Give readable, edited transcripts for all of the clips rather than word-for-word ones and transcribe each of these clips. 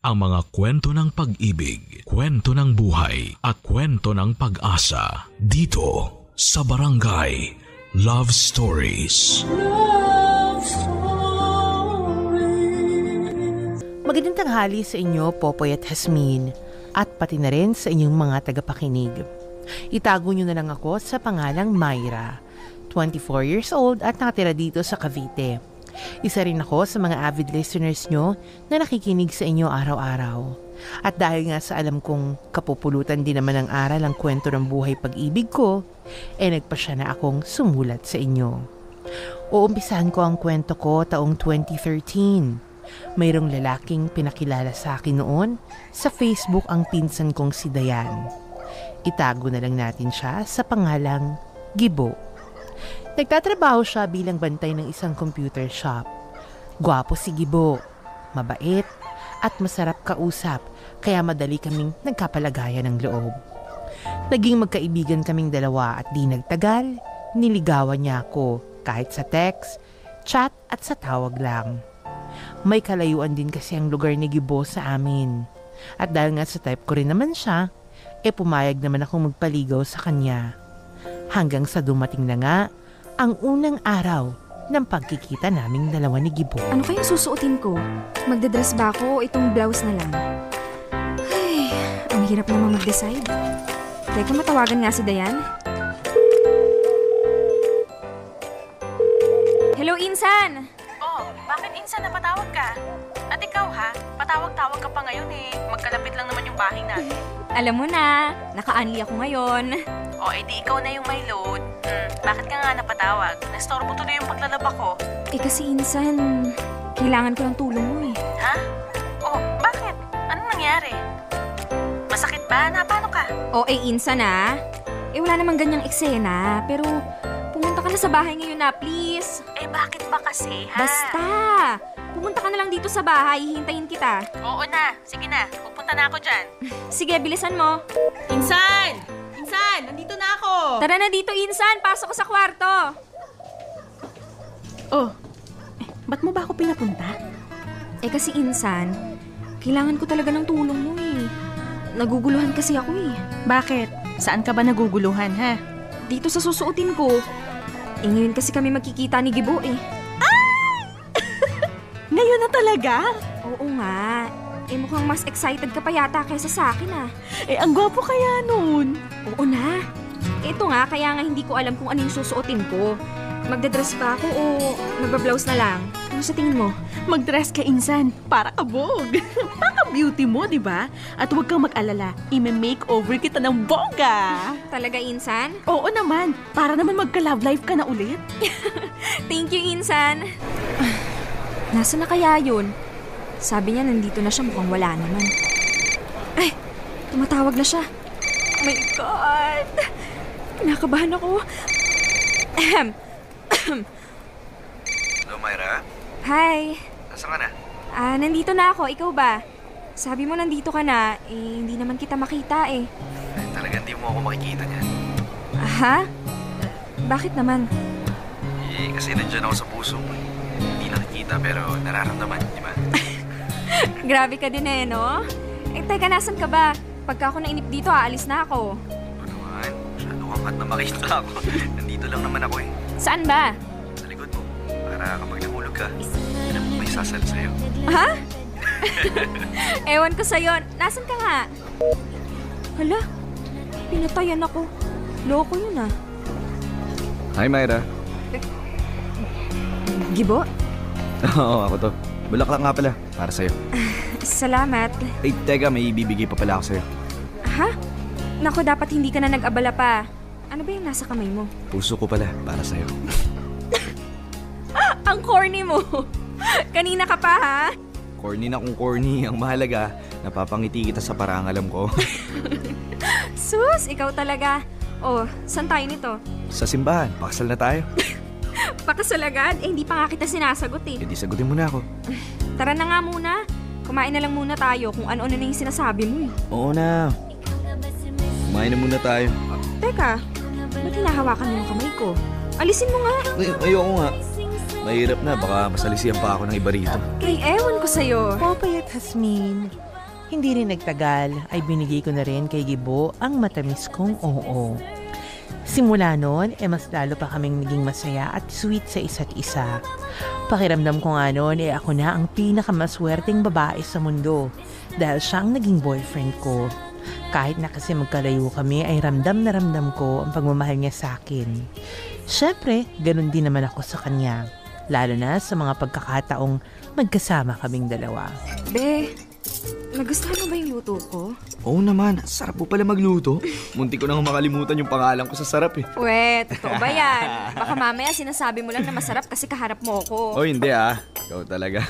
ang mga kwento ng pag-ibig, kwento ng buhay, at kwento ng pag-asa dito sa Barangay Love Stories. Love Stories. Magandang tanghali sa inyo, Popoy at Hasmin, at pati na rin sa inyong mga tagapakinig. Itago nyo na lang ako sa pangalang Myra, 24 years old at nakatira dito sa Cavite. Isa rin ako sa mga avid listeners nyo na nakikinig sa inyo araw-araw. At dahil nga sa alam kong kapupulutan din naman ng aral ang kwento ng buhay pag-ibig ko, nagpasya na akong sumulat sa inyo. Uumpisahan ko ang kwento ko taong 2013. Mayroong lalaking pinakilala sa akin noon sa Facebook ang pinsan kong si Dayan. Itago na lang natin siya sa pangalang Gibo. Nagtatrabaho siya bilang bantay ng isang computer shop. Gwapo si Gibo, mabait at masarap kausap, kaya madali kaming nagkapalagayan ng loob. Naging magkaibigan kaming dalawa at di nagtagal, niligawan niya ako kahit sa text, chat at sa tawag lang. May kalayuan din kasi ang lugar ni Gibo sa amin. At dahil nga sa type ko rin naman siya, pumayag naman akong magpaligaw sa kanya. Hanggang sa dumating na nga ang unang araw ng pagkikita naming dalawa ni Gibo. Ano kayang susuotin ko? Magdadress ba ako o itong blouse na lang? Ay, ang hirap naman mag-decide. Teka, matawagan nga si Dayan. Hello, Insan! Oh, bakit Insan napatawag ka? At ikaw ha? Patawag-tawag ka pa ngayon Magkalapit lang naman yung bahay natin. Alam mo na, naka-unli ako ngayon. O, edi ikaw na yung may load. Bakit ka nga napatawag? Nastorbo tuloy yung paglalaba ko. Kasi Insan, kailangan ko ng tulong mo Ha? Oh, bakit? Anong nangyari? Masakit ba? Paano ka? Insan wala namang ganyang eksena, pero pumunta ka na sa bahay ngayon na, please. Bakit ba kasi, ha? Basta! Pumunta ka na lang dito sa bahay, hihintayin kita. Oo na, sige na. Pupunta na ako dyan. Sige, bilisan mo. Insan! Insan, nandito na ako! Tara na dito, Insan. Pasok ka sa kwarto. Ba't mo ba ako pinapunta? Kasi Insan, kailangan ko talaga ng tulong mo Naguguluhan kasi ako Bakit? Saan ka ba naguguluhan, ha? Dito sa susuotin ko. Ngayon kasi kami magkikita ni Gibo Ngayon na talaga? Oo nga. Mukhang mas excited ka pa yata kaysa sa akin ang gwapo kaya nun. Oo na. Ito nga, kaya nga hindi ko alam kung ano yung susuotin ko. Magdadress ba ako o magbablouse na lang? Ano sa tingin mo? Mag-dress ka, Insan. Para kabog. Paka-beauty mo, di ba? At huwag kang mag-alala. I-makeover kita ng bongga. Talaga, Insan? Oo naman. Para naman magka-love life ka na ulit. Thank you, Insan. Nasaan na kaya yun? Sabi niya nandito na siya, mukhang wala naman. Ay, tumatawag na siya. Oh my God! Kinakabahan ako. Hello, Myra? Hi. Nasaan ka na? Nandito na ako. Ikaw ba? Sabi mo nandito ka na, hindi naman kita makita Talagang hindi mo ako makikita niyan. Ha? Bakit naman? Kasi nandiyan ako sa puso mo. Hindi nakikita pero nararamdaman, di ba? Grabe ka din no? Teka, nasan ka ba? Pagka ako nainip dito, aalis na ako. Ano naman? Masyado kang kat na makita ako. Nandito lang naman ako Saan ba? Sa likod mo. Para kapag nahulog ka, alam mo may sasal sa'yo. Ha? Ewan ko sa'yo. Nasan ka nga? Hala, pinatayan ako. Loko yun Hi, Myra. Gibo? Oo, ako to. Bulaklak nga pala, para sa'yo. Salamat. Teka, may ibibigay pa pala ako sa'yo. Ha? Naku, dapat hindi ka na nag-abala pa. Ano ba yung nasa kamay mo? Puso ko pala, para sa'yo. Ang corny mo. Kanina ka pa, ha? Corny na kung corny. Ang mahalaga, napapangiti kita sa parangalam ko. Sus, ikaw talaga. Saan tayo nito? Sa simbahan, pakasal na tayo. Pakasal agad? Hindi pa nga kita sinasagot Hindi sagutin mo na ako. Tara na nga muna. Kumain na lang muna tayo kung ano-ano na yung sinasabi mo Oo na. Kumain na muna tayo. Teka, ba't hinahawakan mo yung kamay ko? Alisin mo nga. Ayoko nga. Mahirap na, baka masalisihan pa ako ng iba rito. Ewan ko sa'yo. Popoy at Hasmin, Hindi rin nagtagal ay binigay ko na rin kay Gibo ang matamis kong oo. Simula noon, mas lalo pa kaming naging masaya at sweet sa isa't isa. Pakiramdam ko nga noon ako na ang pinakamaswerteng babae sa mundo dahil siya ang naging boyfriend ko. Kahit na kasi magkalayo kami ay ramdam na ramdam ko ang pagmamahal niya sa akin. Siyempre, ganun din naman ako sa kanya. Lalo na sa mga pagkakataong magkasama kaming dalawa. Be, nagustuhan mo ba yung luto ko? Oo naman, sarap po pala magluto. Munti ko nang makalimutan yung pangalan ko sa sarap eh. Weh, totoo ba yan? Baka mamaya sinasabi mo lang na masarap kasi kaharap mo ako. Oh, hindi ah. Ikaw talaga.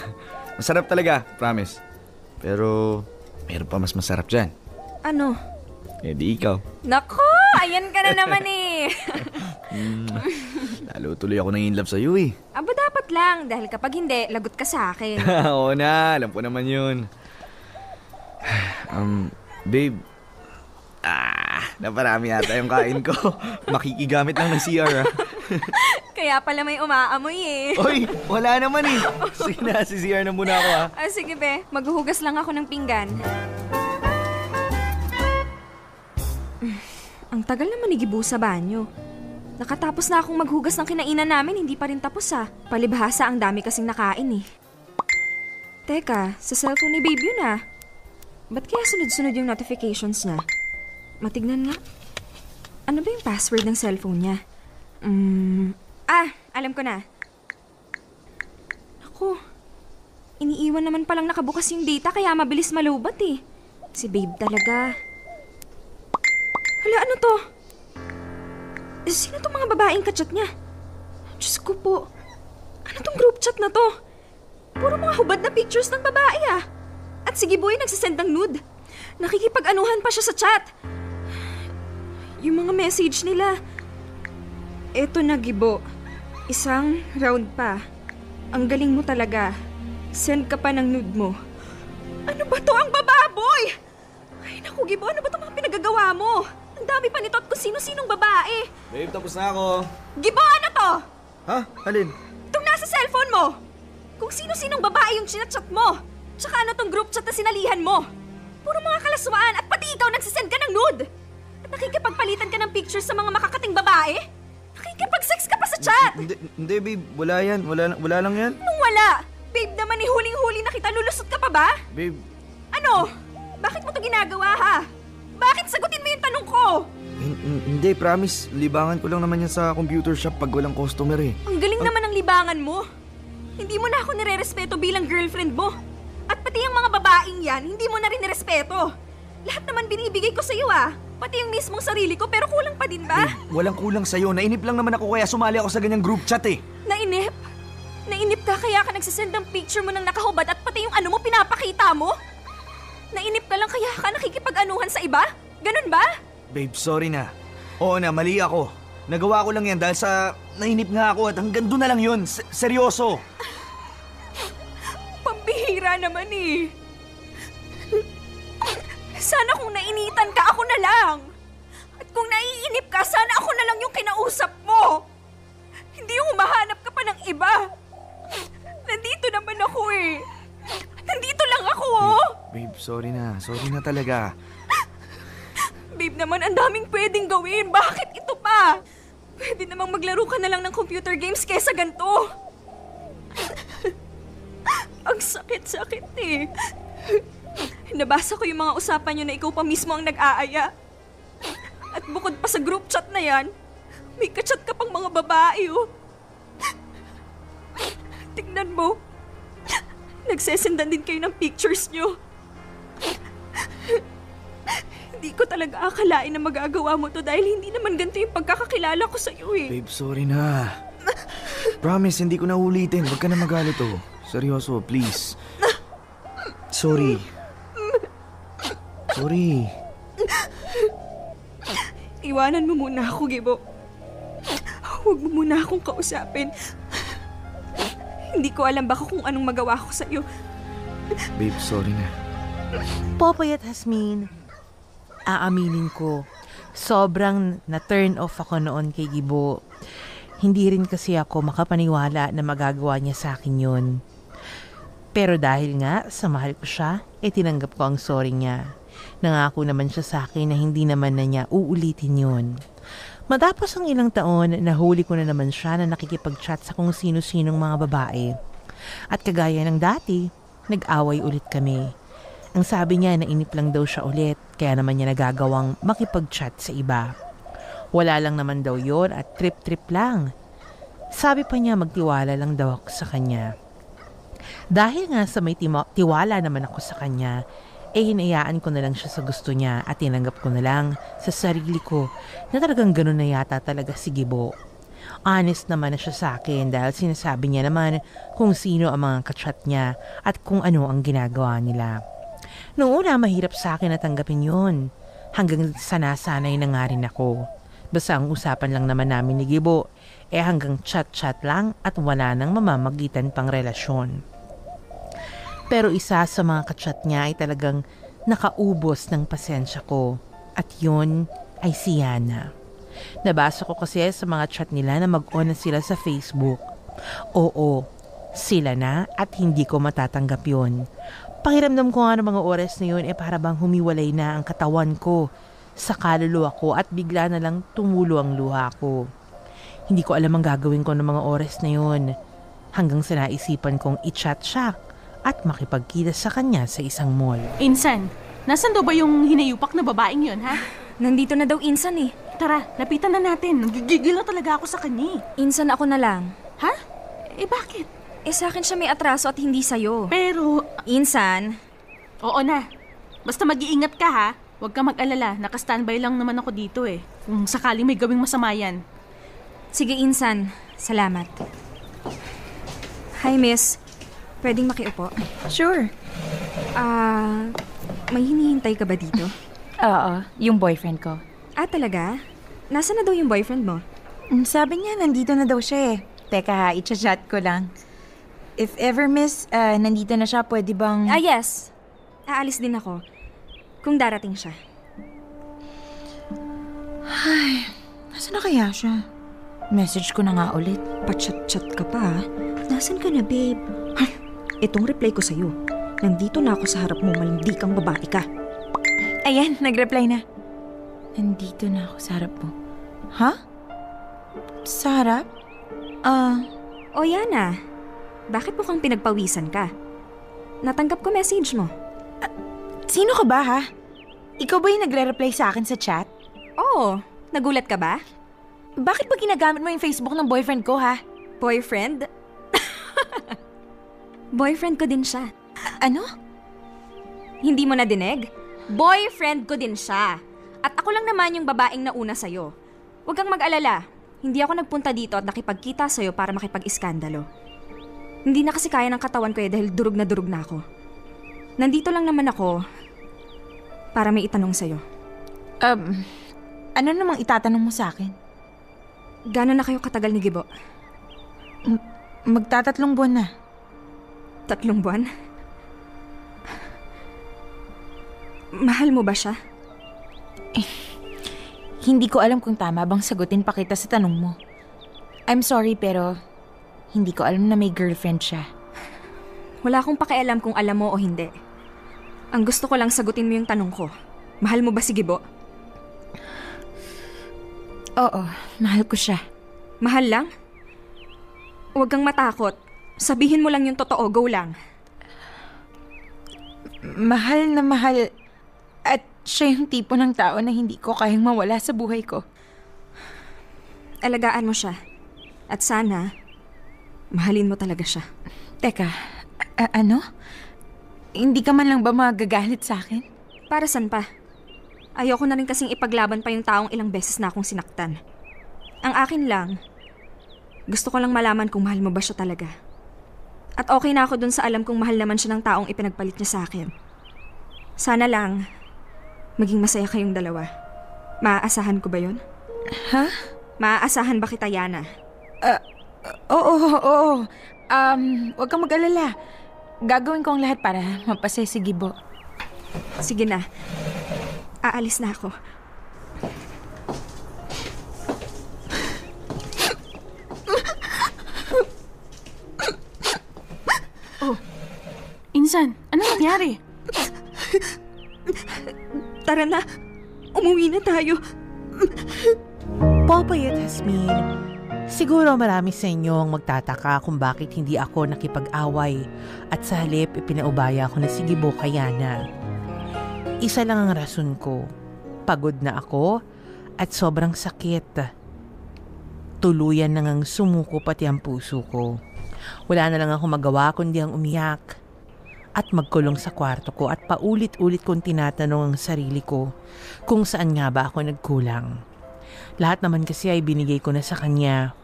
Masarap talaga, promise. Pero, meron pa mas masarap dyan. Ano? Eh di ikaw. Nako, ayan ka na naman eh. Lalo tuloy ako nang in love sa'yo eh. Aba dapat lang, dahil kapag hindi, lagot ka sa akin. Oo na, alam ko naman yun. Babe, naparami yata yung kain ko. Makikigamit lang ng CR ah. Kaya pala may umaamoy eh. Oy, wala naman eh. Sige na, si CR na muna ako ah. Sige be, maghuhugas lang ako ng pinggan. Ang tagal naman ni Gibo sa banyo. Nakatapos na akong maghugas ng kinainan namin, hindi pa rin tapos ah. Palibhasa ang dami kasing nakain eh. Teka, sa cellphone ni Babe yun ah. Ba't kaya sunod-sunod yung notifications niya? Matignan nga. Ano ba yung password ng cellphone niya? Alam ko na. Ako, iniiwan naman palang nakabukas yung data kaya mabilis malubat eh. Si Babe talaga. Hala, ano to? Sino tong mga babaeng kachat niya? Diyos ko po. Ano tong group chat na to? Puro mga hubad na pictures ng babae ah. At si Giboy nagsisend ng nude. Nakikipag-anuhan pa siya sa chat. Yung mga message nila. Eto na, Gibo. Isang round pa. Ang galing mo talaga. Send ka pa ng nude mo. Ano ba to ang bababoy? Ay naku, Gibo, ano ba to mga pinagagawa mo? Ang dami pa nito at kung sino-sinong babae. Babe, tapos na ako. Gibo, ano to? Ha? Alin? Itong nasa cellphone mo. Kung sino-sinong babae yung chinachat mo. Tsaka ano tong group chat na sinalihan mo. Puro mga kalaswaan at pati ikaw nagsisend ka ng nude. At nakikipagpalitan ka ng pictures sa mga makakating babae. Nakikipag-sex ka pa sa chat. Hindi babe, wala yan. Wala lang yan. Nung wala? Babe naman eh, huling-huli na kita, lulusot ka pa ba? Babe. Ano? Bakit mo to ginagawa ha? Bakit sagutin mo yung tanong ko? Hindi, promise. Libangan ko lang naman yan sa computer shop pag walang customer eh. Ang galing naman ng libangan mo. Hindi mo na ako nire-respeto bilang girlfriend mo. At pati yung mga babaeng yan, hindi mo na rin nirespeto. Lahat naman binibigay ko sa'yo ah. Pati yung mismong sarili ko, pero kulang pa din ba? Walang kulang sa'yo. Nainip lang naman ako kaya sumali ako sa ganyang group chat eh. Nainip? Nainip ka kaya ka nagsisend ng picture mo ng nakahubad at pati yung ano mo pinapakita mo? Nainip ka lang kaya ka nakikipag-anuhan sa iba? Ganun ba? Babe, sorry na. Oo na, mali ako. Nagawa ko lang yan dahil sa nainip nga ako at hanggang doon na lang yun. Seryoso. Pambihira naman eh. Sana kung nainitan ka, ako na lang. At kung naiinip ka, sana ako na lang yung kinausap mo. Hindi yung humahanap ka pa ng iba. Nandito naman ako eh. Nandito lang ako oh. Babe, sorry na. Sorry na talaga. Babe naman, ang daming pwedeng gawin. Bakit ito pa? Pwede namang maglaro ka na lang ng computer games kesa ganito. Ang sakit-sakit eh. Nabasa ko yung mga usapan nyo na ikaw pa mismo ang nag-aaya. At bukod pa sa group chat na yan, may kachat ka pang mga babae oh. Tingnan mo. Nagsesendan din kayo ng pictures nyo. Hindi ko talaga akalain na magagawa mo to dahil hindi naman ganito yung pagkakakilala ko sa'yo eh. Babe, sorry na. Promise, hindi ko na ulitin. Huwag ka na magalit oh. Seryoso, please. Sorry. Sorry. Iwanan mo muna ako, Gibo. Huwag mo muna akong kausapin. Hindi ko alam baka kung anong magawa ko sa'yo. Babe, sorry na. Popoy at Hasmin, aaminin ko, sobrang na-turn off ako noon kay Gibo. Hindi rin kasi ako makapaniwala na magagawa niya sa akin yun. Pero dahil nga sa mahal ko siya, tinanggap ko ang sorry niya. Nangako naman siya sa akin na hindi naman na niya uulitin yun. Matapos ang ilang taon, nahuli ko na naman siya na nakikipag-chat sa kung sino-sinong mga babae. At kagaya ng dati, nag-away ulit kami. Ang sabi niya, nainip lang daw siya ulit, kaya naman niya nagagawang makipag-chat sa iba. Wala lang naman daw yon at trip-trip lang. Sabi pa niya magtiwala lang daw ako sa kanya. Dahil nga sa may tiwala naman ako sa kanya, hinayaan ko na lang siya sa gusto niya at tinanggap ko na lang sa sarili ko na talagang ganun na yata talaga si Gibo. Honest naman na siya sa akin dahil sinasabi niya naman kung sino ang mga kachat niya at kung ano ang ginagawa nila. Noong una, mahirap sa akin na tanggapin yun. Hanggang sanasanay na nga rin ako. Basta ang usapan lang naman namin ni Gibo, hanggang chat-chat lang at wala nang mamamagitan pang relasyon. Pero isa sa mga kachat niya ay talagang nakaubos ng pasensya ko. At yun ay si Yana. Nabasa ko kasi sa mga chat nila na mag-on na sila sa Facebook. Oo, sila na at hindi ko matatanggap yun. Pakiramdam ko nga ng mga oras na yun para bang humiwalay na ang katawan ko sa kaluluwa ko at bigla na lang tumulo ang luha ko. Hindi ko alam ang gagawin ko ng mga oras na yun. Hanggang sa naisipan kong i-chat siya at makipagkita sa kanya sa isang mall. Insan, nasan daw ba yung hinayupak na babaeng yun, ha? Nandito na daw Insan eh. Tara, lapitan na natin. Nagigigil na talaga ako sa kanya. Insan, ako na lang. Ha? Bakit? Sa akin siya may atraso at hindi sa'yo. Pero... Insan. Oo na. Basta mag-iingat ka, ha? Huwag ka mag-alala. Naka-standby lang naman ako dito kung sakaling may gawing masama yan. Sige Insan, salamat. Hi Miss. Pwedeng makiupo? Sure. May hinihintay ka ba dito? Oo, yung boyfriend ko. Talaga? Nasaan na daw yung boyfriend mo? Sabi niya, nandito na daw siya Teka, i-chat ko lang. If ever, miss, nandito na siya, pwede bang... Yes. Aalis din ako. Kung darating siya. Ay, nasaan na kaya siya? Message ko na nga ulit. Pa-chat-chat ka pa, ha? Nasaan ka na, babe? Itong reply ko sa'yo. Nandito na ako sa harap mo, malindi kang babae ka. Ayan, nag-reply na. Nandito na ako sa harap mo. Ha? Sa harap? O Yana, bakit mukhang pinagpawisan ka? Natanggap ko message mo. Sino ka ba, ha? Ikaw ba yung nagre-reply sa akin sa chat? Oo, nagulat ka ba? Bakit ba ginagamit mo yung Facebook ng boyfriend ko, ha? Boyfriend? Boyfriend ko din siya. Ano? Hindi mo na dinig? Boyfriend ko din siya. At ako lang naman yung babaeng nauna sa'yo. Huwag kang mag-alala. Hindi ako nagpunta dito at nakipagkita sa'yo para makipag-iskandalo. Hindi na kasi kaya ng katawan ko dahil durog na ako. Nandito lang naman ako para may itanong sa'yo. Ano namang itatanong mo sa akin? Gano'n na kayo katagal ni Gibo? Magta3 buwan na. 3 buwan? Mahal mo ba siya? Hindi ko alam kung tama bang sagutin pa kita sa tanong mo. I'm sorry pero hindi ko alam na may girlfriend siya. Wala akong pakialam kung alam mo o hindi. Ang gusto ko lang sagutin mo yung tanong ko. Mahal mo ba si Gibo? Oo, mahal ko siya. Mahal lang? Huwag kang matakot. Sabihin mo lang yung totoo, go lang. Mahal na mahal. At siya yung tipo ng tao na hindi ko kayang mawala sa buhay ko. Alagaan mo siya. At sana, mahalin mo talaga siya. Teka, ano? Hindi ka man lang ba magagalit sa akin? Para saan pa? Ayoko na rin kasing ipaglaban pa yung taong ilang beses na akong sinaktan. Ang akin lang, gusto ko lang malaman kung mahal mo ba siya talaga. At okay na ako dun sa alam kung mahal naman siya ng taong ipinagpalit niya sa akin. Sana lang, maging masaya kayong dalawa. Maaasahan ko ba yun? Ha? Maaasahan ba kita, Yana? Oo. Huwag kang mag-alala. Gagawin ko ang lahat para mapasaya si Gibo. Sige na. Aalis na ako. Insan, anong nangyari? Tara na, umuwi na tayo. Popoy at Jasmine, siguro marami sa inyo ang magtataka kung bakit hindi ako nakipag-away at sa halip ipinaubaya ko na si Gibo kay Yana. Isa lang ang rason ko. Pagod na ako at sobrang sakit. Tuluyan na ngang sumuko pati ang puso ko. Wala na lang ako magawa kundi ang umiyak at magkulong sa kwarto ko at paulit-ulit kong tinatanong ang sarili ko kung saan nga ba ako nagkulang. Lahat naman kasi ay binigay ko na sa kanya.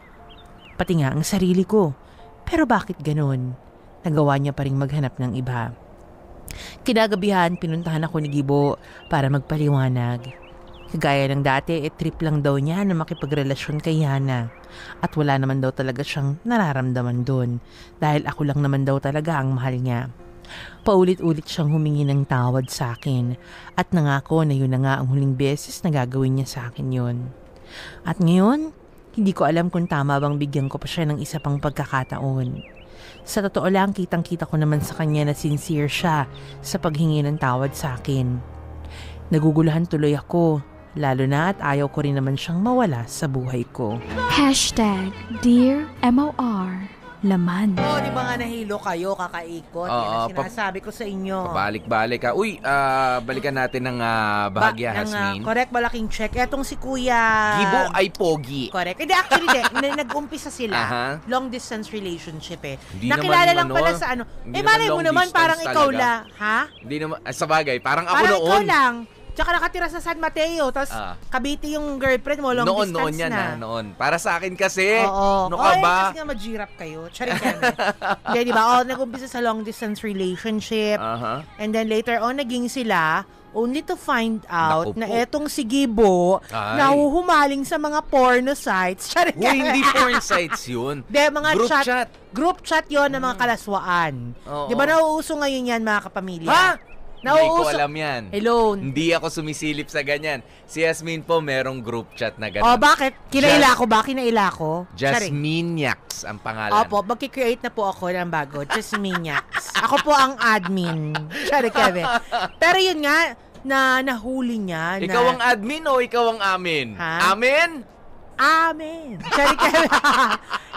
Pati nga ang sarili ko. Pero bakit ganun? Nagawa niya pa rin maghanap ng iba. Kinagabihan, pinuntahan ako ni Gibo para magpaliwanag. Kagaya ng dati, trip lang daw niya na makipagrelasyon kay Yana. At wala naman daw talaga siyang nararamdaman doon. Dahil ako lang naman daw talaga ang mahal niya. Paulit-ulit siyang humingi ng tawad sa akin. At nangako na yun na nga ang huling beses na gagawin niya sa akin yun. At ngayon, hindi ko alam kung tama bang bigyan ko pa siya ng isa pang pagkakataon. Sa totoo lang, kitang-kita ko naman sa kanya na sincere siya sa paghingi ng tawad sa akin. Naguguluhan tuloy ako, lalo na at ayaw ko rin naman siyang mawala sa buhay ko. #Dear MOR Laman. Di ba nga nahilo kayo, kakaikot? Yan ang sinasabi ko sa inyo. Pabalik-balik ka. Uy, balikan natin ng bahagya, Jasmine. Correct, malaking check. Etong si Kuya... Gibo ay pogi. Correct. Hindi, actually, nag-umpisa sila. Long distance relationship Hindi nakilala naman, lang pala sa ano. Malay mo naman, parang ikaw lang. Ha? Hindi naman, sa bagay, parang ako parang noon. Ikaw lang. Tsaka nakatira sa San Mateo, tapos Cavite yung girlfriend mo, long distance noon yan na. Noon. Para sa akin kasi, Oo. ano ka ba? Kasi nga mag-girap kayo. Charing yan. Hindi, diba? Nag-umpisa sa long distance relationship. And then later on, naging sila, only to find out na etong si Gibo, nahuhumaling sa mga porno sites. Charing yan. Hindi porn sites yun. Mga group chat. Group chat yon ng mga kalaswaan. Di ba nauuso ngayon yan, mga kapamilya? Ha? Hindi ko alam yan. Hello. Hindi ako sumisilip sa ganyan. Si Jasmine po merong group chat na ganyan. Bakit? Kinaila ko ba? Kinaila ko? Jasminiacs ang pangalan. Opo, magkikreate na po ako ng bago. Jasminiacs. Ako po ang admin. Sorry, Kevin. Pero yun nga, nahuli niya. Ikaw ang admin o ikaw ang amin? Ha? Amin? Amen. Sorry, Kevin.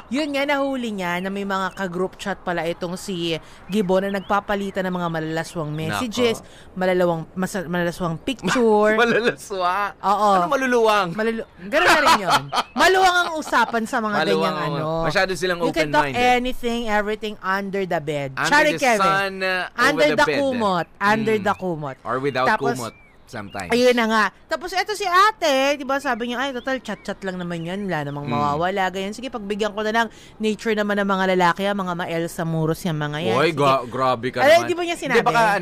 Yun nga, nahuli niya na may mga ka-group chat pala itong si Gibo na nagpapalitan ng mga malalaswang messages, malalaswang picture. Malalaswa? Oo. Ano maluluwang? Ganun na rin yun. Maluwang ang usapan sa mga ganyang ano. Masyado silang you open-minded. You can talk anything, everything under the bed. Under the Kevin. sun, under the bed. Kumot. Under the kumot. Or without kumot. Sometimes. Ayun na nga. Tapos eto si ate, di ba sabi niya, ay total chat-chat lang naman yan, wala namang mawawala. Ganyan, sige, pagbigyan ko na lang nature naman ng mga lalaki, mga Elsa Muros yung mga yan. Oy, grabe ka naman. Di ba niya sinabi? Hindi, baka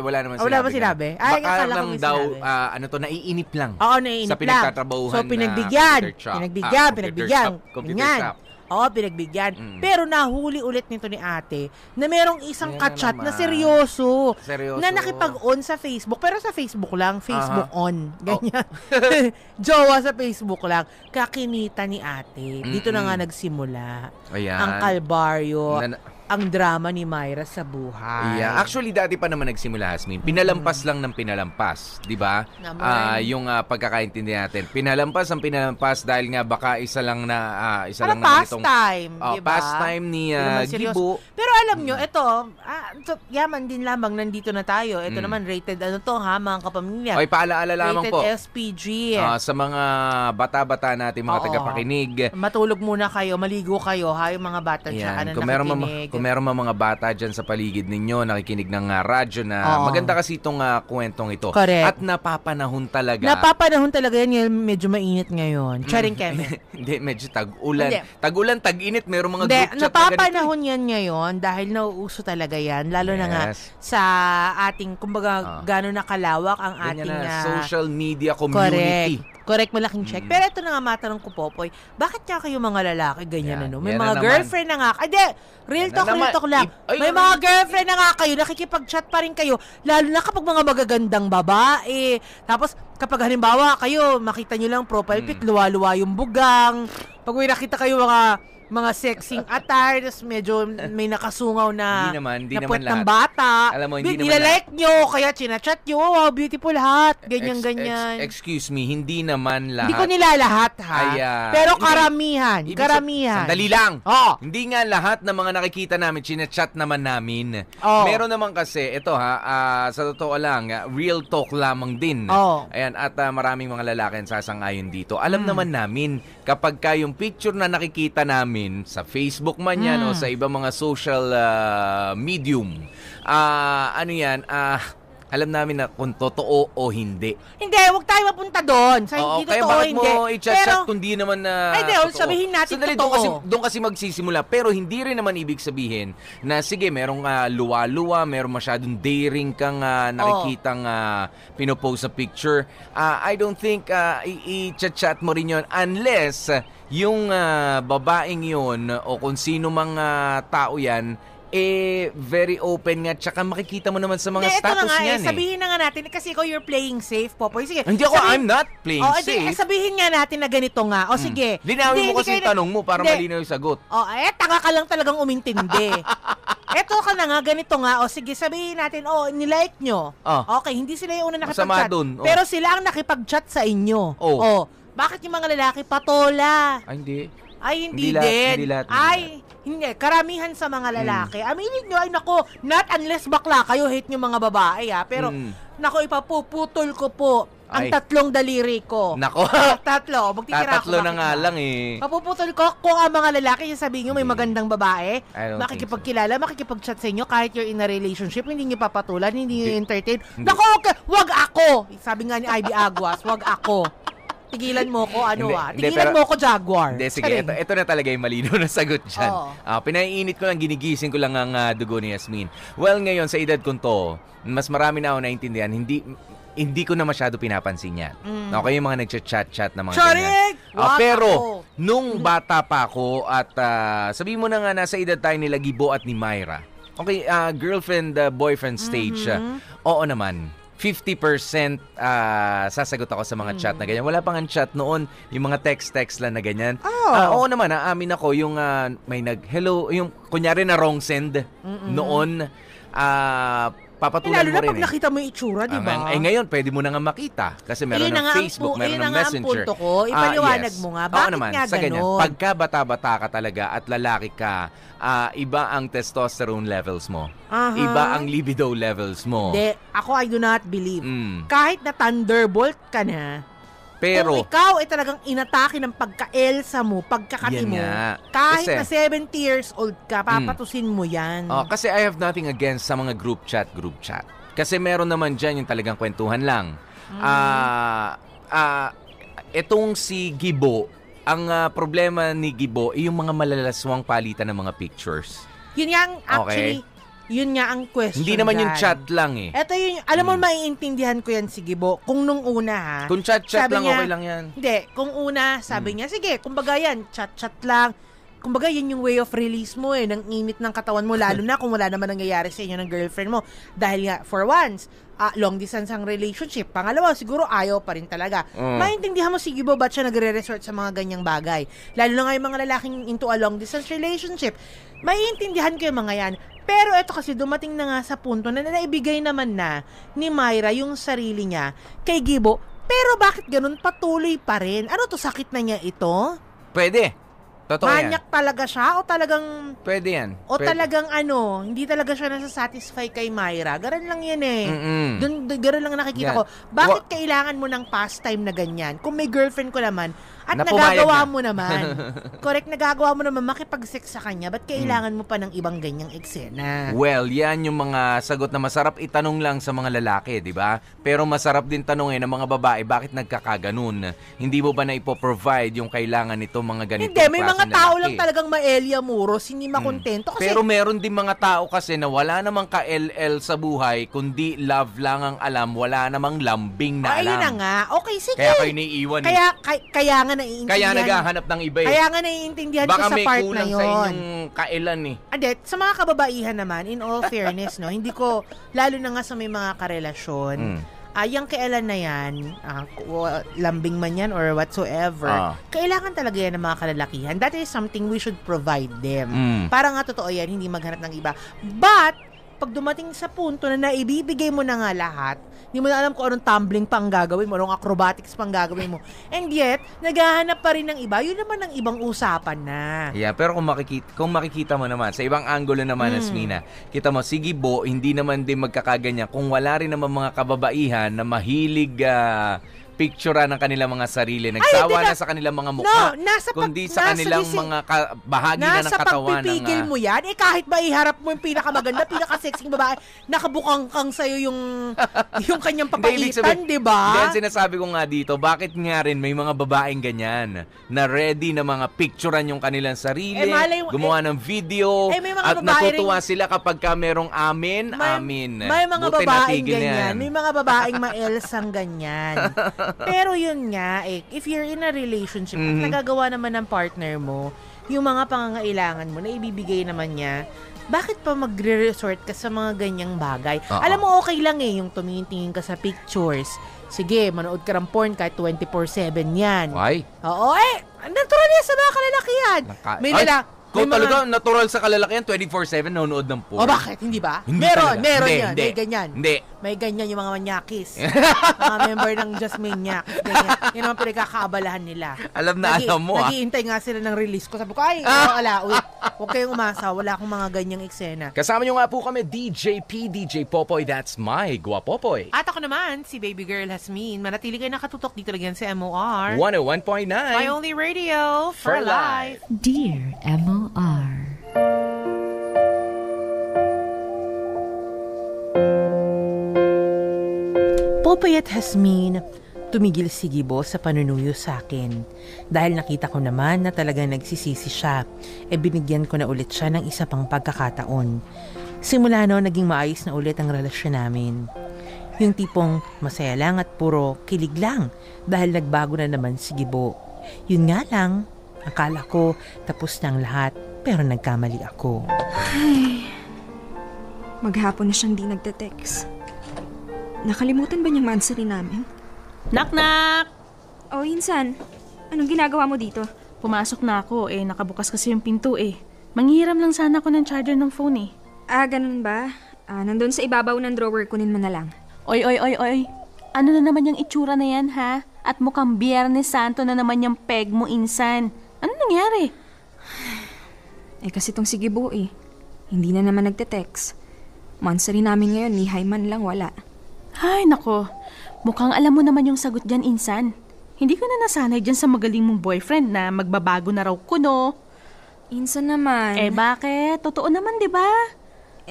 wala naman sinabi. Wala ba sinabi? Ay, baka lang daw, naiinip lang. Oo, naiinip lang. Sa pinagtatrabahuhan so, pinagbigyan. Computer shop. Oo, pinagbigyan. Pero nahuli ulit nito ni ate na merong isang kachat na seryoso. Na nakipag-on sa Facebook. Pero sa Facebook lang. Facebook on. Ganyan. Jowa sa Facebook lang. Kakinita ni ate. Dito na nga nagsimula. Ayan. Ang kalbaryo. Ang drama ni Myra sa buhay. Yeah. Actually, dati pa naman nagsimula, Jasmine. Pinalampas lang ng pinalampas. Di ba? Yung pagkakaintindi natin. Pinalampas dahil nga baka isa lang na pastime. Diba? Pastime ni Gibo. Pero alam nyo, ito, yaman din lamang nandito na tayo. Ito naman, rated mga kapamilya. Okay, paalaala lamang po. Rated SPG. Sa mga bata-bata natin, mga tagapakinig. Matulog muna kayo, maligo kayo, yung mga bata dyan na nakikinig. Kung meron mga bata dyan sa paligid ninyo, nakikinig ng radyo na maganda kasi itong kwentong ito. Correct. At napapanahon talaga. Napapanahon talaga yan. Medyo mainit ngayon. Charing Kevin. Hindi, medyo tag-ulan. Tag-ulan, tag-init. Meron mga group chat napapanahon yan ngayon dahil nauuso talaga yan. Lalo na nga sa ating, kumbaga, gano'n nakalawak ang ating social media community. Correct, malaking check. Pero ito na nga matanong ko, Popoy, bakit nga kayo mga lalaki ganyan May mga girlfriend na nga. Real talk lang. May mga girlfriend na nga kayo, nakikipag-chat pa rin kayo, lalo na kapag mga magagandang babae. Tapos, kapag halimbawa kayo, makita nyo lang profile pic, luwa-luwa yung bugang. Pag may nakita kayo mga mga sexing attire, tapos medyo may nakasungaw na Hindi naman puwet ng lahat. bata. Alam mo, hindi naman nilalike nyo, kaya chinachat nyo, wow, beautiful hat, ganyan. Excuse me, hindi naman lahat. Hindi ko nilalahat, ha? Pero karamihan. Sandali lang. Oh. Hindi nga lahat ng mga nakikita namin, chinachat naman namin. Oh. Meron naman kasi, ito sa totoo lang, real talk lamang din. Oh. Ayan, at maraming mga lalaki ang sasang-ayon dito. Alam naman namin, kapag yung picture na nakikita namin sa Facebook man yan o sa ibang mga social medium, alam namin na kung totoo o hindi. Hindi, huwag tayo mapunta doon. Sa hindi kaya totoo, bakit hindi. mo i-chat kung di naman na totoo? Sabihin natin Sandali, totoo. Doon kasi magsisimula. Pero hindi rin naman ibig sabihin na sige, merong luwa-luwa, merong masyadong daring kang nakikitang pinopost sa picture. I don't think i-chat mo rin yun unless yung babaeng yun o kung sino mang tao yan, very open nga, tsaka makikita mo naman sa mga status niyan sabihin na nga natin, kasi ikaw you're playing safe, Popoy. Sige. Hindi ako, I'm not playing safe. Sabihin nga natin na ganito nga. O sige. Linawin mo kasi yung tanong mo para malinaw yung sagot. Tanga ka lang talagang umintindi. Eto ka na nga, ganito nga. O sige, sabihin natin, nilike nyo. Okay, hindi sila yung una nakipag-chat. Pero sila ang nakipag-chat sa inyo. Bakit yung mga lalaki patola? Hindi. Hindi din. Hindi. Karamihan sa mga lalaki. Aminin nyo, nako, not unless bakla kayo, hate nyo mga babae, Pero, nako, ipapuputol ko po ang 3 daliri ko. Nako. 3. Magtitira ako. 3 na nga lang Papuputol ko kung ang mga lalaki, sasabihin nyo may magandang babae, makikipagkilala, makikipag-chat sa inyo, kahit you're in a relationship, hindi nyo papatulan, hindi nyo entertain. Nako, wag ako. Sabi nga ni Ivy Aguas, wag ako. Tigilan mo ko, tigilan mo ko, Jaguar. Hindi, sige, ito na talaga yung malinaw na sagot dyan. Pinaiinit ko lang, ginigising ko lang ang dugo ni Yasmin. Well, ngayon, sa edad kong to, mas marami na ako naintindihan, hindi ko na masyado pinapansin yan. Okay, yung mga nagchat-chat na mga ganyan. Pero, nung bata pa ako, at sabihin mo na nga, nasa edad tayo nila Gibo at ni Myra. Okay, girlfriend, boyfriend stage. Oo naman. 50% sasagot ako sa mga chat na ganyan. Wala pang chat noon, yung mga text lang na ganyan. Oo naman, aamin ako, yung may hello, yung kunyari na wrong send noon, papatulan mo rin. Lalo na pag nakita mo yung itsura, di ba? Ngayon, pwede mo na nga makita. Kasi meron ng Facebook, meron ng Messenger. Yun ang punto ko. Ipaliwanag mo nga. Bakit naman, nga ganun? Pagka bata-bata ka talaga at lalaki ka, iba ang testosterone levels mo. Iba ang libido levels mo. Hindi. Ako, I do not believe. Kahit na thunderbolt ka na, pero kung ikaw ay talagang inatake ng pagka-Elsa mo, pagkakati mo, kahit na 70 years old ka, papatusin mo yan. Kasi I have nothing against sa mga group chat. Kasi meron naman dyan yung talagang kwentuhan lang. Etong si Gibo, ang problema ni Gibo ay yung mga malalaswang palitan ng mga pictures. Yun yang actually, yun nga ang question. Hindi naman yung chat lang Ito yung, alam mo, maiintindihan ko yan si Gibo. Kung nung una kung chat lang, niya, okay lang yan. Hindi, kung una, sabi niya, sige, kumbaga yan, chat lang. Kumbaga, yun yung way of release mo ng init ng katawan mo, lalo na kung wala naman nangyayari sa inyo ng girlfriend mo. Dahil nga, for once, long distance ang relationship. Pangalawa, siguro ayaw pa rin talaga. Maintindihan mo si Gibo ba't siya nagre-resort sa mga ganyang bagay. Lalo na nga yung mga lalaking into a long distance relationship. Maiintindihan ko yung mga yan. Pero ito kasi dumating na nga sa punto na naibigay naman na ni Myra yung sarili niya kay Gibo. Pero bakit ganun patuloy pa rin? Ano to, sakit na niya ito? Pwede. Totoo Manyak talaga siya o talagang... Pwede yan. O talagang hindi talaga siya nasa-satisfy kay Myra. Garan lang yan Garan lang nakikita ko. Bakit kailangan mo ng pastime na ganyan? Kung may girlfriend ko naman, at nagagawa mo naman, correct, nagagawa mo naman makipag-sex sa kanya, ba't kailangan mo pa ng ibang ganyang eksena? Well, yan yung mga sagot na masarap itanong lang sa mga lalaki, di ba? Pero masarap din tanongin ng mga babae, bakit nagkakaganon? Hindi mo ba na ipoprovide yung kailangan nito mga ganitong klaseng lalaki? Hindi, may mga tao lalaki lang talagang ma-Elia Muros, hindi makontento. Kasi, pero meron din mga tao kasi na wala namang ka-LL sa buhay, kundi love lang ang alam, wala namang lambing na alam. Ayun na nga. Okay, sige. Kaya kayo naiiwan. Kaya nga naiintindihan. Kaya naghahanap ng iba Kaya nga naiintindihan ko sa part na yun. Baka may kulang sa inyong kailan sa mga kababaihan naman, in all fairness, hindi ko, lalo na nga sa may mga karelasyon, yung kailan na yan, lambing man yan or whatsoever, kailangan talaga yan ng mga kalalakihan. That is something we should provide them. Para nga totoo yan, hindi maghanap ng iba. But, pag dumating sa punto na naibibigay mo na nga lahat, hindi mo na alam kung anong tumbling pang gagawin mo, anong acrobatics pang gagawin mo. And yet, naghahanap pa rin ng iba. Yun naman ang ibang usapan na. Yeah, pero kung makikita mo naman, sa ibang angulo naman, Asmina, kita mo, si Gibo, hindi naman din magkakaganyan kung wala rin naman mga kababaihan na mahilig picturean ng kanilang mga sarili. Nagsawa na sa kanilang mga mukha. Kundi sa kanilang mga bahagi na ng katawan. Nasa pagpipigil mo yan, kahit ba iharap mo yung pinakamaganda, pinaka-sexing babae, nakabukang kang sa'yo yung kanyang papaitan, di ba? Hindi, sinasabi ko nga dito, bakit nga rin may mga babaeng ganyan na ready na mga picturean yung kanilang sarili, gumawa ng video, at natutuwa sila kapag ka merong amin. May mga babaeng ganyan. May mga babaeng maelsang ganyan. Pero yun nga, if you're in a relationship at nagagawa naman ng partner mo, yung mga pangangailangan mo na ibibigay naman niya, bakit pa magre-resort ka sa mga ganyang bagay? Alam mo, okay lang yung tumingin-tingin ka sa pictures. Sige, manood ka ng porn kahit 24/7 yan. Why? Oo, natural yan sa mga kalalakihan. Kung talaga natural sa kalalakihan, 24/7 nanonood ng porn. O bakit? Hindi ba? Meron yan. May ganyan. May ganyan yung mga manyakis. Mga member ng Just Maniacs. Ganyan. Yan ang pinagkakaabalahan nila. Alam mo. Naghihintay nga sila ng release ko. Sabi ko, huwag kayong umasa. Wala akong mga ganyang eksena. Kasama nyo nga po kami, DJ P, DJ Popoy, that's my Guapopoy. At ako naman, si Baby Girl Hasmin. Manatili kayo nakatutok dito lang sa MOR 101.9. My only radio for life. Dear MOR. Popoy at Hasmin, tumigil si Gibo sa panunuyo sa akin. Dahil nakita ko naman na talagang nagsisisi siya, binigyan ko na ulit siya ng isa pang pagkakataon. Simula naging maayos na ulit ang relasyon namin. Yung tipong masaya lang at puro kilig lang dahil nagbago na naman si Gibo. Yun nga lang, akala ko tapos na ang lahat pero nagkamali ako. Ay, maghapon na siyang di nagte-text. Nakalimutan ba niyang mansarin namin? Knock-knock! Oh, Insan. Anong ginagawa mo dito? Pumasok na ako nakabukas kasi yung pinto Manghiram lang sana ako ng charger ng phone Ganun ba? Nandun sa ibabaw ng drawer, kunin mo na lang. Oy. Ano na naman yung itsura na yan, ha? At mukhang Biyernes Santo na naman yung peg mo, Insan. Ano nangyari? Kasi tong si Gibo Hindi na naman nagte-text. Mansarin namin ngayon, ni hi man lang wala. Ay, nako. Mukhang alam mo naman yung sagot dyan, Insan. Hindi ka na nasanay dyan sa magaling mong boyfriend na magbabago na raw kuno. Insan naman. Bakit? Totoo naman, di ba?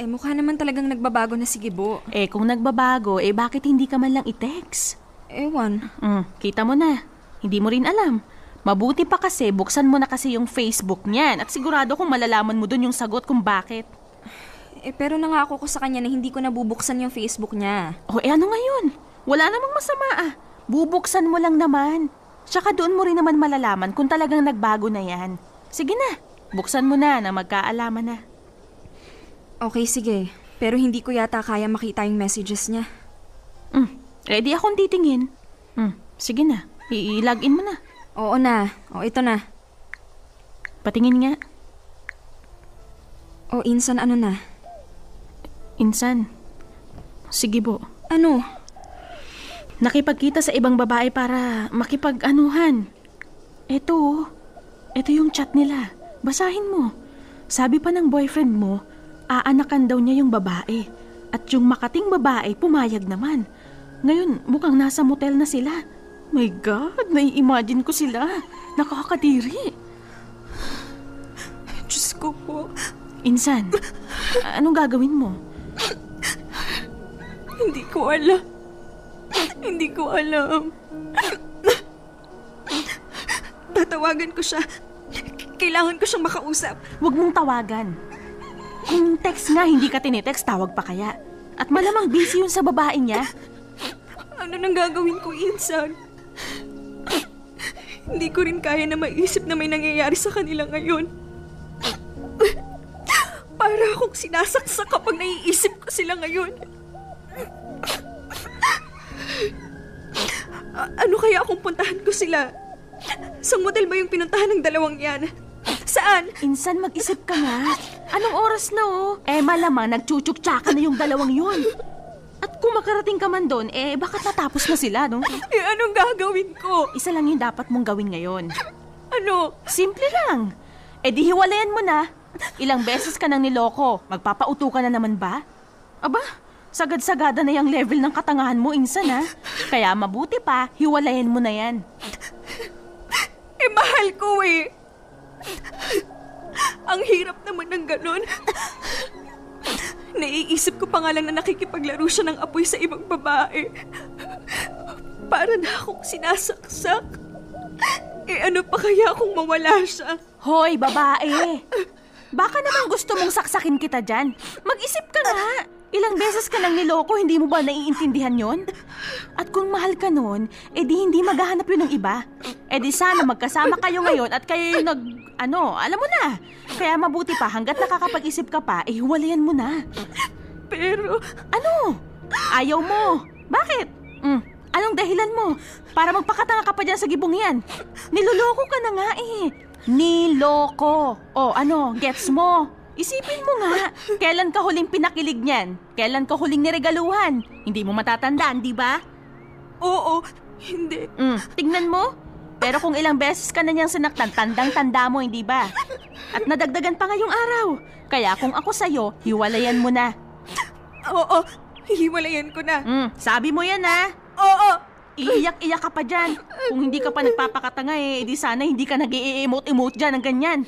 Mukha naman talagang nagbabago na si Gibo. Kung nagbabago, bakit hindi ka man lang i-text? Ewan. Kita mo na. Hindi mo rin alam. Mabuti pa kasi, buksan mo na kasi yung Facebook niyan at sigurado kung malalaman mo dun yung sagot kung bakit. Pero nangako ko sa kanya na hindi ko nabubuksan yung Facebook niya. Ano ngayon? Wala namang masama Bubuksan mo lang naman. Tsaka doon mo rin naman malalaman kung talagang nagbago na yan. Sige na, buksan mo na magkaalaman na. Okay, sige. Pero hindi ko yata kaya makita yung messages niya. Ready akong titingin. Sige na, i-login mo na. Oo na. Ito na. Patingin nga. Insan, ano na? Insan. Sige po. Ano? Nakipagkita sa ibang babae para makipag-anuhan. Ito yung chat nila. Basahin mo. Sabi pa ng boyfriend mo, aanakan daw niya yung babae. At yung makating babae, pumayag naman. Ngayon, mukhang nasa motel na sila. My God, nai-imagine ko sila. Nakakadiri. Diyos ko po. Insan, anong gagawin mo? Hindi ko alam. Tatawagan ko siya. Kailangan ko siyang makausap. Huwag mong tawagan. Kung text nga, hindi ka tinitext, tawag pa kaya. At malamang busy yun sa babae niya. Ano nang gagawin ko, Insan? Hindi ko rin kaya na maisip na may nangyayari sa kanila ngayon. Para akong sinasaksak kapag naiisip ko sila ngayon. Ano kaya kung puntahan ko sila? Sa motel ba yung pinuntahan ng dalawang yan? Saan? Insan, mag-isip ka nga. Anong oras na malamang nagchuchuk-tsaka na yung dalawang yun. At kung makarating ka man doon, bakit natapos na sila, no? Anong gagawin ko? Isa lang yung dapat mong gawin ngayon. Ano? Simple lang. Di hiwalayan mo na. Ilang beses ka nang niloko. Magpapauto ka na naman ba? Aba, sagad-sagada na yung level ng katangahan mo, Insan, ha? Kaya mabuti pa, hiwalayan mo na yan. Mahal ko Ang hirap naman ng ganun. Naiisip ko pa nga lang na nakikipaglaro siya ng apoy sa ibang babae. Para na akong sinasaksak. Ano pa kaya kung mawala siya? Hoy, babae! Baka naman gusto mong saksakin kita dyan. Mag-isip ka nga. Ilang beses ka nang niloko, hindi mo ba naiintindihan yon? At kung mahal ka nun, di hindi maghahanap yun ng iba. Di sana magkasama kayo ngayon at kayo yung alam mo na. Kaya mabuti pa, hanggat nakakapag-isip ka pa, hiwalayan mo na. Pero... Ano? Ayaw mo. Bakit? Anong dahilan mo? Para magpakatanga ka pa dyan sa gibong yan. Niloloko ka na nga Niloko. Gets mo? Isipin mo nga, kailan ka huling pinakilig niyan? Kailan ka huling niregaluhan? Hindi mo matatandaan, di ba? Oo, hindi. Tignan mo. Pero kung ilang beses ka na niyang sinaktan, tandang-tanda mo, hindi ba? At nadagdagan pa ngayong araw. Kaya kung ako sa'yo, hiwalayan mo na. Oo, hiwalayan ko na. Sabi mo yan, ha? Oo. Iiyak-iyak ka pa dyan. Kung hindi ka pa nagpapakatanga di sana hindi ka nag-i-emote-emote dyan ng ganyan.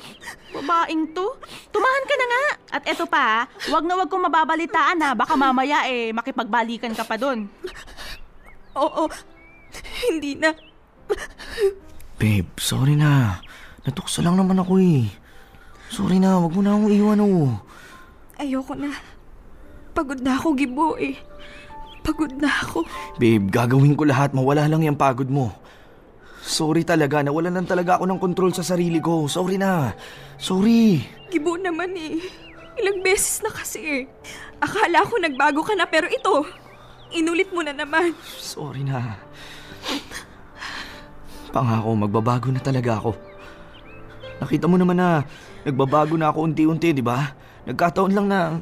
Babaeng to. Tumahan ka na nga. At eto pa, wag na wag kong mababalitaan baka mamaya makipagbalikan ka pa dun. Oo, hindi na. Babe, sorry na. Natukso lang naman ako Sorry na, wag mo na akong iwan Ayoko na. Pagod na ako, Gibo Pagod na ako. Babe, gagawin ko lahat. Mawala lang yung pagod mo. Sorry talaga. Nawalan lang talaga ako ng kontrol sa sarili ko. Sorry na. Sorry. Gibo naman Ilang beses na kasi Akala ko nagbago ka na pero ito, inulit mo na naman. Sorry na. Pangako, magbabago na talaga ako. Nakita mo naman na nagbabago na ako unti-unti, di ba? Nagkataon lang na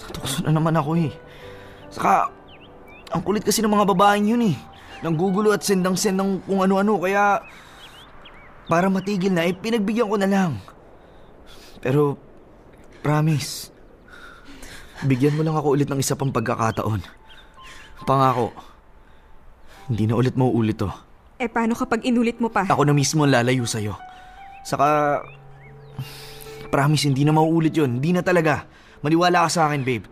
natukso na naman ako Saka, ang kulit kasi ng mga babaeng yun Nanggugulo at sendang-send ng kung ano-ano. Kaya, para matigil na, pinagbigyan ko na lang. Pero, promise, bigyan mo lang ako ulit ng isa pang pagkakataon. Pangako, hindi na ulit mauulit to. Paano kapag inulit mo pa? Ako na mismo ang lalayo sa'yo. Saka, promise, hindi na mauulit yun. Hindi na talaga. Maniwala ka sa akin, babe.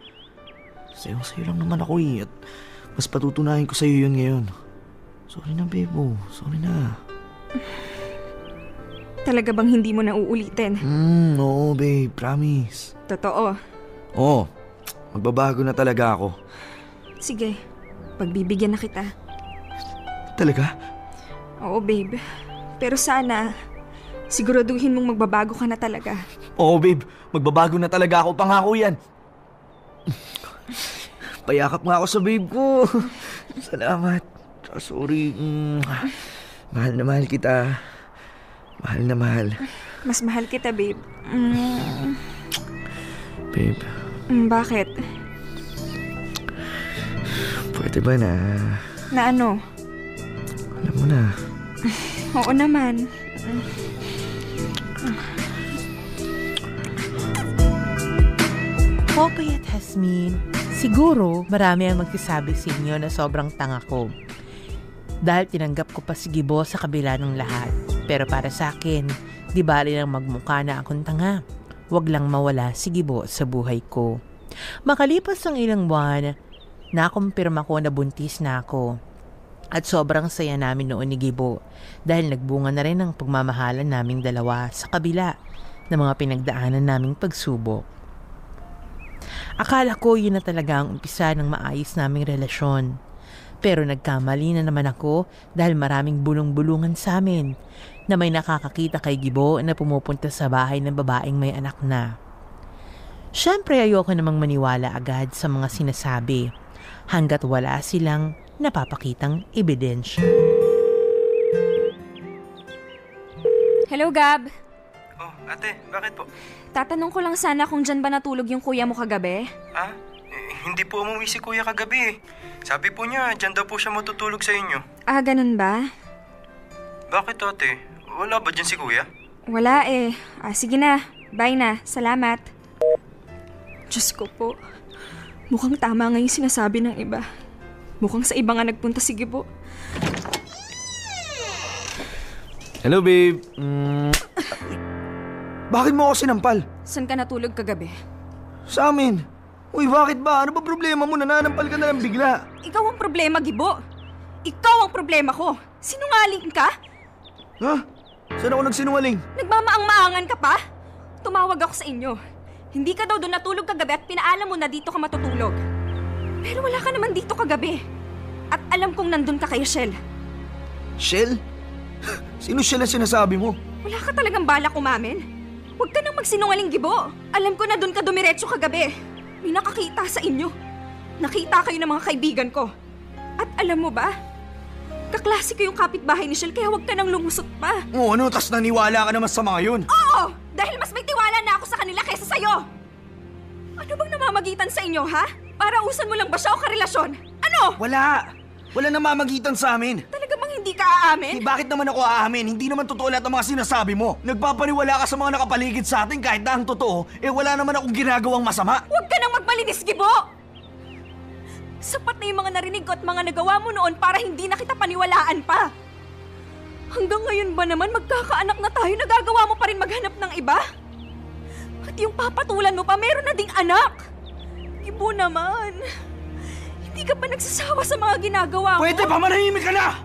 Sa'yo lang naman ako at mas patutunayan ko sa'yo yun ngayon. Sorry na, babe. Sorry na. Talaga bang hindi mo na uulitin? Oo, babe. Promise. Totoo? Oo. Magbabago na talaga ako. Sige. Pagbibigyan na kita. Talaga? Oo, babe. Pero sana, siguraduhin mong magbabago ka na talaga. Oo, babe. Magbabago na talaga ako. Pangako yan. Payakap nga ako sa babe ko. Salamat. Sorry. Mahal na mahal kita. Mahal na mahal. Mas mahal kita, babe. Babe. Bakit? Pwede ba na... Na ano? Alam mo na. Oo naman. Popoy at Hasmin, siguro marami ang magsasabi sa inyo na sobrang tanga ko. Dahil tinanggap ko pa si Gibo sa kabila ng lahat. Pero para sa akin, di bali lang magmukha na akong tanga. Huwag lang mawala si Gibo sa buhay ko. Makalipas ang ilang buwan, nakumpirma ko na buntis na ako. At sobrang saya namin noon ni Gibo dahil nagbunga na rin ang pagmamahalan naming dalawa sa kabila ng mga pinagdaanan naming pagsubok. Akala ko yun na talaga ang umpisa ng maayos naming relasyon. Pero nagkamali na naman ako dahil maraming bulong-bulungan sa amin na may nakakakita kay Gibo na pumupunta sa bahay ng babaeng may anak na. Siyempre ayoko namang maniwala agad sa mga sinasabi hanggat wala silang napapakitang ebidensya. Hello, Gab. Oh, ate, bakit po? Tatanong ko lang sana kung dyan ba natulog yung kuya mo kagabi? Ah? Hindi po umuwi si kuya kagabi eh. Sabi po niya, dyan daw po siya matutulog sa inyo. Ah, ganun ba? Bakit ate? Wala ba dyan si kuya? Wala eh. Sige na. Bye na. Salamat. Diyos ko po. Mukhang tama nga yung sinasabi ng iba. Mukhang sa iba nga nagpunta si Gibo. Hello, babe. Bakit mo ako sinampal? Saan ka natulog kagabi? Sa amin. Uy, bakit ba? Ano ba problema mo? Nananampal ka na lang bigla. Ikaw ang problema, Gibo. Ikaw ang problema ko. Sinungaling ka? Ha? Saan ako nagsinungaling? Nagmamaang-maangan ka pa? Tumawag ako sa inyo. Hindi ka daw doon natulog kagabi at pinaalam mo na dito ka matutulog. Pero wala ka naman dito kagabi. At alam kong nandun ka kay Shell. Shell? Sino Shell ang sinasabi mo? Wala ka talagang balak umamin? Huwag ka nang magsinungaling, Gibo. Alam ko na doon ka dumiretso kagabi. May nakakita sa inyo. Nakita kayo ng mga kaibigan ko. At alam mo ba? Kaklase ko yung kapitbahay ni Shell kaya huwag ka nang lumusot pa. Oo, ano? Tas naniwala ka naman sa mga yun? Oo! Dahil mas may tiwala na ako sa kanila kaysa sa'yo! Ano bang namamagitan sa inyo, ha? Para usan mo lang ba siya o karelasyon? Ano? Wala! Wala namamagitan sa amin. Talaga bang hindi ka aamin? Bakit naman ako aamin? Hindi naman totoo lahat ng mga sinasabi mo. Nagpapaniwala ka sa mga nakapaligid sa atin kahit na ang totoo, wala naman akong ginagawang masama. Huwag ka nang magmalinis, Gibo! Sapat na yung mga narinig ko at mga nagawa mo noon para hindi na kita paniwalaan pa. Hanggang ngayon ba naman magkakaanak na tayo, nagagawa mo pa rin maghanap ng iba? At yung papatulan mo pa, meron na ding anak. Gibo naman. Hindi ka pa nagsasawa sa mga ginagawa mo? Pwede ba manahimik ka na?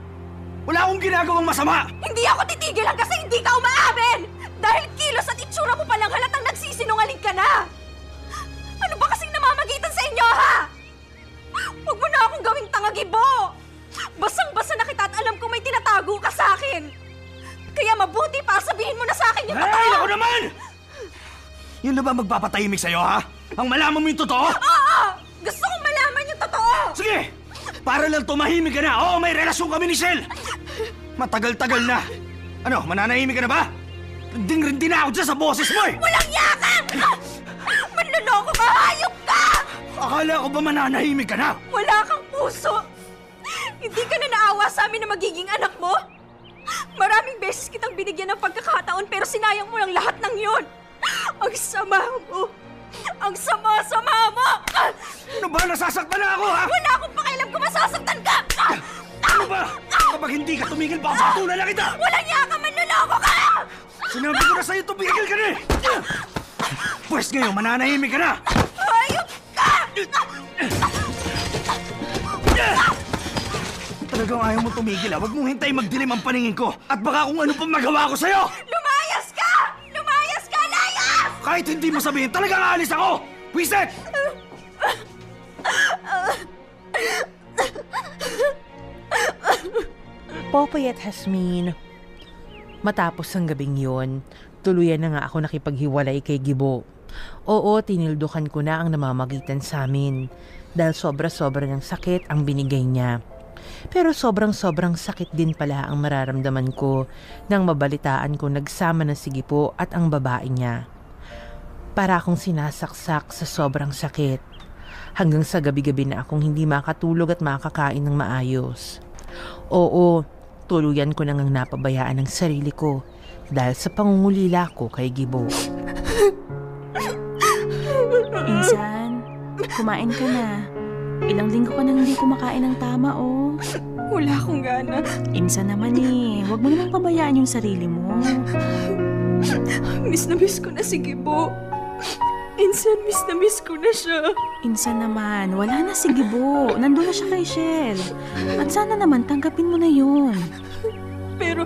Wala akong ginagawang masama. Hindi ako titigil hanggang sa hindi ka umaamin! Dahil kilos at itsura mo palang halatang nagsisinungaling ka na! Ano ba kasing namamagitan sa inyo, ha? Huwag mo na akong gawing tanga, Gibo! Basang-basa na kita at alam kong may tinatago ka sa akin! Kaya mabuti pa sabihin mo na sa akin yung totoo! Ay, ako naman! Yun na ba magpapatahimik sa'yo, ha? Ang malaman mo yung totoo? Oo! Gusto kong malaman yung totoo! Sige! Para lang tumahimik ka na! Oo, may relasyon kami ni Shell! Matagal-tagal na! Ano, mananahimik ka na ba? Rinding-rindi na ako dyan sa boses mo eh! Walang yakan! Manloloko ka! Hayop ka! Akala ko ba mananahimik ka na? Wala kang puso! Hindi ka na naawa sa amin na magiging anak mo? Maraming beses kitang binigyan ng pagkakataon pero sinayang mo lang lahat ng yun! Ang sama mo! Ang sama-sama mo! Ano ba? Nasasaktan na ako, ha? Wala akong pakialam kung masasaktan ka! Ano ba? Kapag hindi ka tumigil, papatulan na kita! Walang yaka! Manloloko ka! Sinabi ko na sa'yo, tumigil ka na eh! Pwes ngayon, mananahimik ka na! Hayop ka! Talagang ayaw mo tumigil, ha? Huwag mong hintay magdilim ang paningin ko. At baka kung ano pang magawa ko sa'yo! Lumayas ka! Lumayas ka! Layas! Kahit hindi mo sabihin, talagang aalis ako! Wiset! Popoy at Jasmine. Matapos ang gabing yon, tuluyan na nga ako nakipaghiwalay kay Gibo. Oo, tinildukan ko na ang namamagitan sa amin dahil sobra-sobra ng sakit ang binigay niya. Pero sobrang-sobrang sakit din pala ang mararamdaman ko nang mabalitaan ko nagsama na si Gibo at ang babae niya. Para akong sinasaksak sa sobrang sakit. Hanggang sa gabi-gabi na akong hindi makatulog at makakain ng maayos. Oo, tuluyan ko nang napabayaan ang sarili ko dahil sa pangungulila ko kay Gibo. Insan, kumain ka na. Ilang linggo ka nang hindi kumakain ng tama, oh. Wala akong gana. Insan naman eh, huwag mo namang pabayaan yung sarili mo. Miss na miss ko na si Gibo. Insan, miss na miss ko na siya. Insan naman, wala na si Gibo. Nandun na siya kay Shell. At sana naman tanggapin mo na yun. Pero,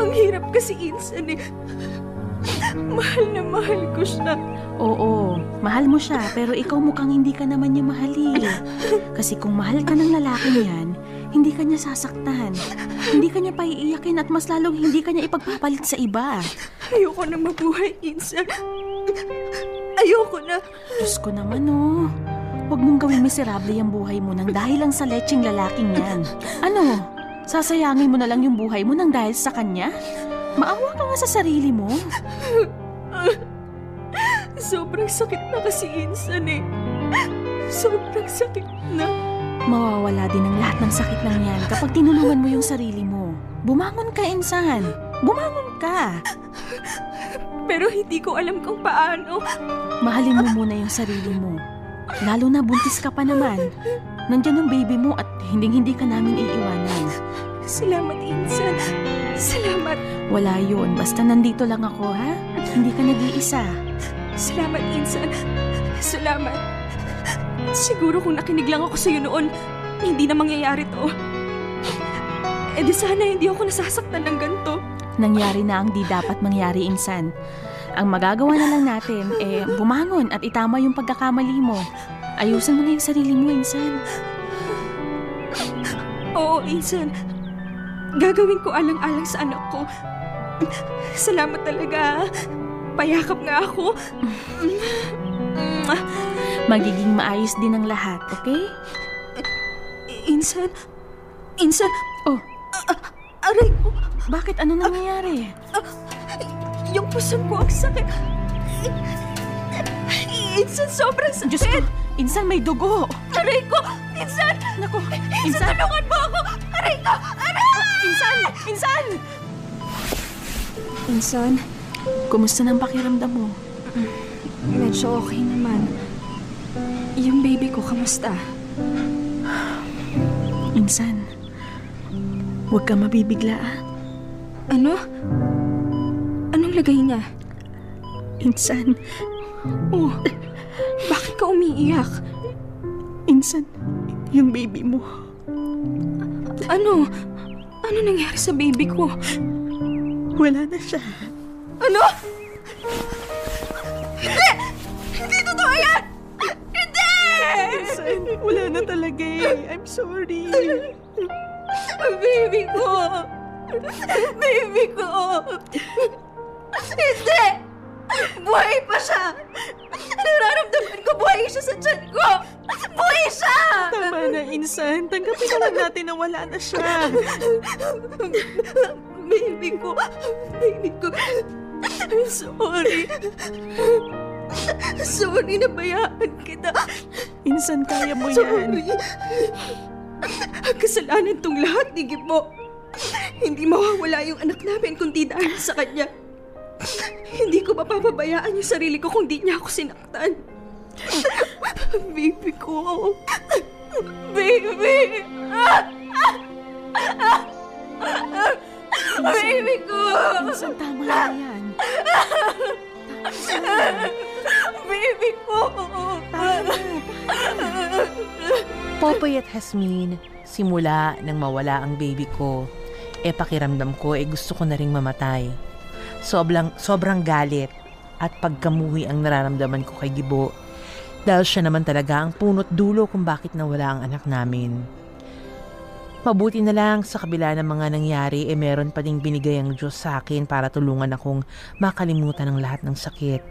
ang hirap kasi Insan eh. Mahal na mahal ko siya. Oo, mahal mo siya pero ikaw mukhang hindi ka naman niya mahali. Kasi kung mahal ka ng lalaking yan, hindi ka niya sasaktan. Hindi ka niya paiiyakin at mas lalong hindi ka niya ipagpapalit sa iba. Ayoko na mabuhay, Insan. Ayoko na. Diyos ko naman, oh. Huwag mong gawing miserable ang buhay mo nang dahil lang sa lecheng lalaking yan. Ano? Sasayangin mo na lang yung buhay mo nang dahil sa kanya? Maawa ka nga sa sarili mo. Sobrang sakit na kasi, Insan eh. Sobrang sakit na. Mawawala din ang lahat ng sakit ng yan kapag tinulungan mo yung sarili mo. Bumangon ka, Insan. Bumangon ka. Pero hindi ko alam kung paano. Mahalin mo muna yung sarili mo. Lalo na buntis ka pa naman. Nandyan ang baby mo at hindi ka namin iiwanan. Salamat, Insan. Salamat. Wala yun. Basta nandito lang ako, ha? Hindi ka nag-iisa. Salamat, Insan. Salamat. Siguro kung nakinig lang ako sa'yo noon, hindi na mangyayari to. Eh di sana hindi ako nasasaktan ng ganito. Nangyari na ang di dapat mangyari, Insan. Ang magagawa na lang natin, bumangon at itama yung pagkakamali mo. Ayusin mo na yung sarili mo, Insan. Oo, Insan. Gagawin ko alang-alang sa anak ko. Salamat talaga. Payakap nga ako. Magiging maayos din ang lahat, okay? Insan? Insan? Oh. Aray ko. Bakit? Ano nangyayari? Yung puson ko ang sakit. Insan, sobrang sakit. Diyos ko, Insan, may dugo. Aray ko! Insan! Naku, Insan, tulungan mo ako! Aray ko! Aray! Insan! Insan! Insan? Kumusta ng pakiramdam mo? Medyo okay naman. Yung baby ko, kamusta? Insan, huwag ka mabibigla, ah. Ano? Anong lagay niya? Insan. Oh, bakit ka umiiyak? Insan, yung baby mo. Ano? Ano nangyari sa baby ko? Wala na siya. Ano? Hindi! Hindi totoo yan! Hindi! Insan, wala na talaga eh. I'm sorry. Baby ko! Baby ko! Hindi! Buhay pa siya! Nararamdaman ko buhay siya sa tiyan ko! Buhay siya! Tama na, Insan. Tanggapin na lang natin na wala na siya. Baby ko! Baby ko! Sorry! Sorry na bayaan kita! Insan, kaya mo yan. Sorry! Kasalanan tong lahat ni Gibo. Hindi mawawala yung anak namin kundi dahil sa kanya. Hindi ko mapapabayaan yung sarili ko kung di niya ako sinaktan. Baby ko. Baby! Baby ko! Insan, tama na yan. Baby ko! Popoy at Jasmine, simula nang mawala ang baby ko, pakiramdam ko gusto ko na ring mamatay. Sobrang galit at pagkamuhi ang nararamdaman ko kay Gibo dahil siya naman talaga ang punot dulo kung bakit nawala ang anak namin. Mabuti na lang sa kabila ng mga nangyari meron pa ding binigay ang Diyos sa akin para tulungan akong makalimutan ang lahat ng sakit.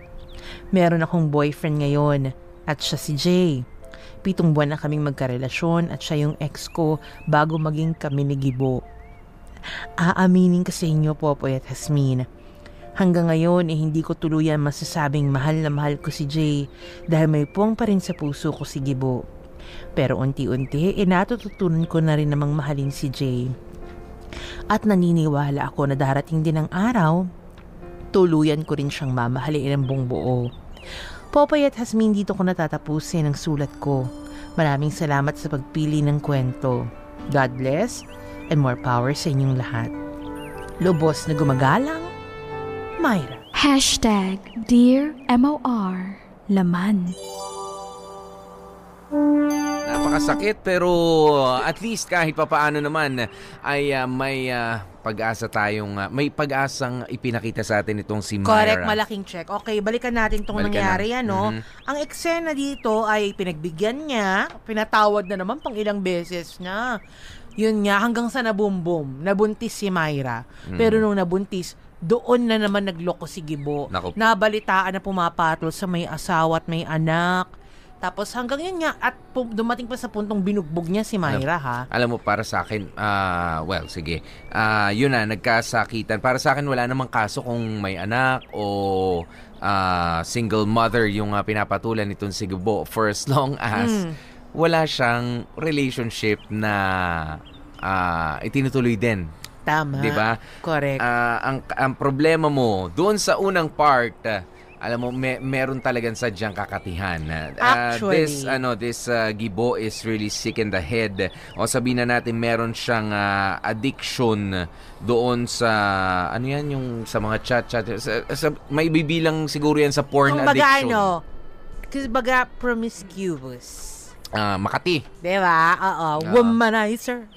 Meron akong boyfriend ngayon at siya si Jay. 7 buwan na kaming magkarelasyon at siya yung ex ko bago maging kami ni Gibo. Aaminin ka sa inyo, Popoy at Jasmine. Hanggang ngayon hindi ko tuluyan masasabing mahal na mahal ko si Jay dahil may puwang pa rin sa puso ko si Gibo. Pero unti-unti natututunan ko na rin namang mahalin si Jay. At naniniwala ako na darating din ang araw, tuluyan ko rin siyang mamahalin ng buong buo. Popoy at Jasmine, dito ko natatapusin ang sulat ko. Maraming salamat sa pagpili ng kwento. God bless and more power sa inyong lahat. Lubos na gumagalang, Myra. #Dear MOR Laman. Napakasakit pero at least kahit papaano naman ay may pag-asa tayong may pag-asang ipinakita sa atin itong si Myra. Correct, malaking check. Okay, balikan natin itong nangyari. Ano? Ang eksena dito ay pinagbigyan niya, pinatawad na naman pang ilang beses na. Yun nga, hanggang sa nabumbum, nabuntis si Myra. Pero nung nabuntis, doon na naman nagloko si Gibo. Naku. Nabalitaan na pumapatol sa may asawa at may anak. Tapos hanggang yun nga, at dumating pa sa puntong binugbog niya si Myra, ha? Alam mo, para sa akin, sige. Yun na, nagkasakitan. Para sa akin, wala namang kaso kung may anak o single mother yung pinapatulan nitong si Gibo for as long as wala siyang relationship na itinutuloy din. Tama. Diba? Correct. Ang problema mo, doon sa unang part, alam mo, meron talagang sadyang kakatihan. Actually. This Gibo is really sick in the head. O sabihin na natin, meron siyang addiction doon sa, ano yan, yung sa mga chat. May bibilang siguro yan sa porn addiction. Kasi baga promiscuous. Makati. Diba? Womanizer.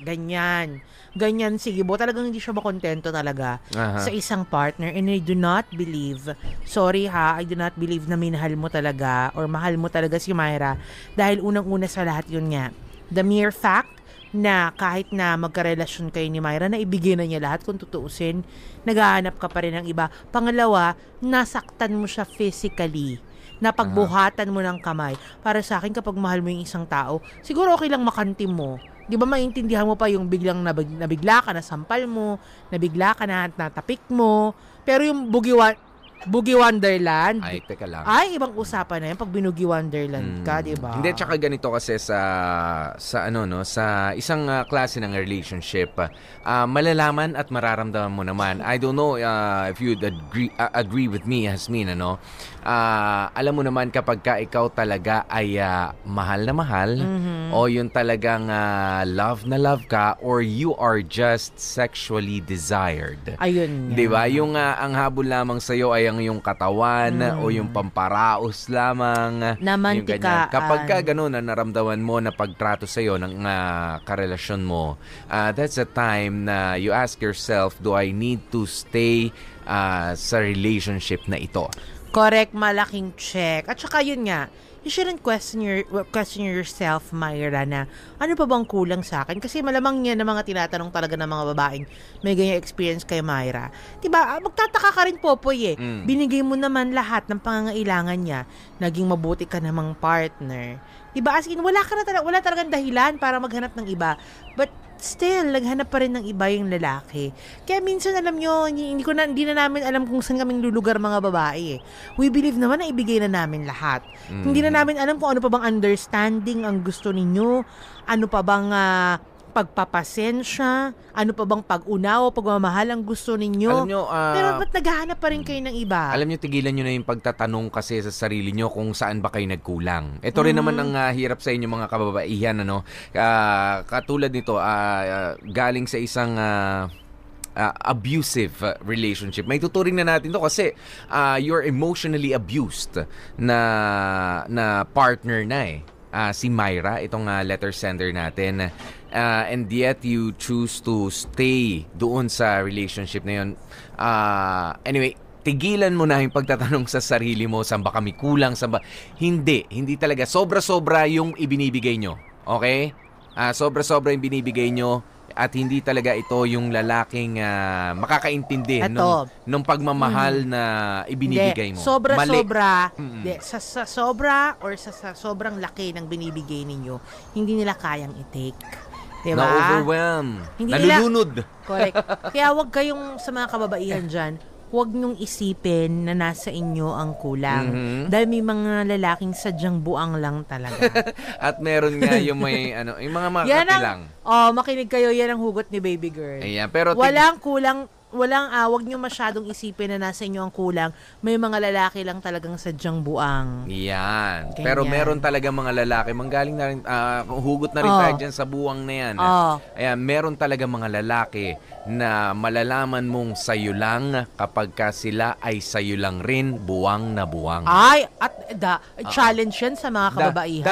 Ganyan si Gibo. Talagang hindi siya makontento talaga sa isang partner. And I do not believe, I do not believe na minahal mo talaga or mahal mo talaga si Myra. Dahil unang-una sa lahat yun nga. The mere fact na kahit na magkarelasyon kayo ni Myra, na ibigay na niya lahat kung tutuusin, naghahanap ka pa rin ng iba. Pangalawa, nasaktan mo siya physically. Napagbuhatan mo ng kamay. Para sa akin, kapag mahal mo yung isang tao, siguro okay lang makantim mo. Di ba maintindihan mo pa yung biglang nabigla ka, nasampal mo, nabigla ka na natapik mo. Pero yung Boogie Wonderland. Ay, teka lang. Ay, ibang usapan na yan pag Boogie Wonderland ka, di ba? Hindi, tsaka ganito kasi sa isang klase ng relationship, malalaman at mararamdaman mo naman. I don't know if you'd agree with me, Hasmin, alam mo naman kapag ka ikaw talaga ay mahal na mahal, o yung talagang love na love ka, or you are just sexually desired. Ayun. Di ba? Yung ang habol lamang sa'yo ay yung katawan o yung pamparaos lamang. Namantikaan. Kapag ka ganun na naramdaman mo na pagtrato sa'yo ng karelasyon mo, that's a time na you ask yourself, do I need to stay sa relationship na ito? Correct, malaking check. At saka yun nga, you shouldn't question yourself, Myra, na ano pa bang kulang sa akin? Kasi malamang yan na mga tinatanong talaga ng mga babaeng may ganyan experience kay Myra. Diba? Magtataka ka rin, Popoy, Binigay mo naman lahat ng pangangailangan niya. Naging mabuti ka namang partner. Diba? As in, wala talagang dahilan para maghanap ng iba. But still, naghanap pa rin ng iba yung lalaki. Kaya minsan, alam nyo, hindi na namin alam kung saan kaming lulugar mga babae. We believe naman na ibigay na namin lahat. Hindi na namin alam kung ano pa bang understanding ang gusto ninyo, ano pa bang pagpapasensya, ano pa bang pag-unaw, pagmamahal ang gusto ninyo. Alam nyo, pero ba't naghahanap pa rin kayo ng iba? Alam nyo, tigilan nyo na yung pagtatanong kasi sa sarili nyo kung saan ba kayo nagkulang. Ito rin naman ang hirap sa inyo mga kababaihan. Katulad nito, galing sa isang abusive relationship. May tuturing na natin to kasi you're emotionally abused na partner na si Myra, itong letter sender natin. And yet you choose to stay doon sa relationship na yun. Anyway, tigilan mo na yung pagtatanong sa sarili mo, saan ba kami kulang, Hindi talaga. Sobra-sobra yung ibinibigay nyo. Okay? Sobra-sobra yung binibigay nyo. At hindi talaga ito yung lalaking makakaintindi nung pagmamahal na ibinibigay mo. Sobra-sobra. Sa sobra or sa sobrang laki ng binibigay ninyo, hindi nila kayang i-take. Diba? Na-overwhelm. Nalulunod. Correct. Kaya wag kayong sa mga kababaihan dyan, huwag niyong isipin na nasa inyo ang kulang. Dahil may mga lalaking sadyang buang lang talaga. At meron nga yung may yung mga makati lang. Makinig kayo, yan ang hugot ni Baby Girl. Ayan, pero walang kulang, wag niyo masyadong isipin na nasa inyo ang kulang. May mga lalaki lang talagang sadyang buang. Yan. Ganyan. Pero meron talaga mga lalaki, manggaling na rin, hugot na rin tayo dyan sa buwang na yan. Ayan, meron talaga mga lalaki na malalaman mong sayo lang kapag ka sila ay sayo lang rin, buwang na buwang. Ay, at challenge yan sa mga kababaihan.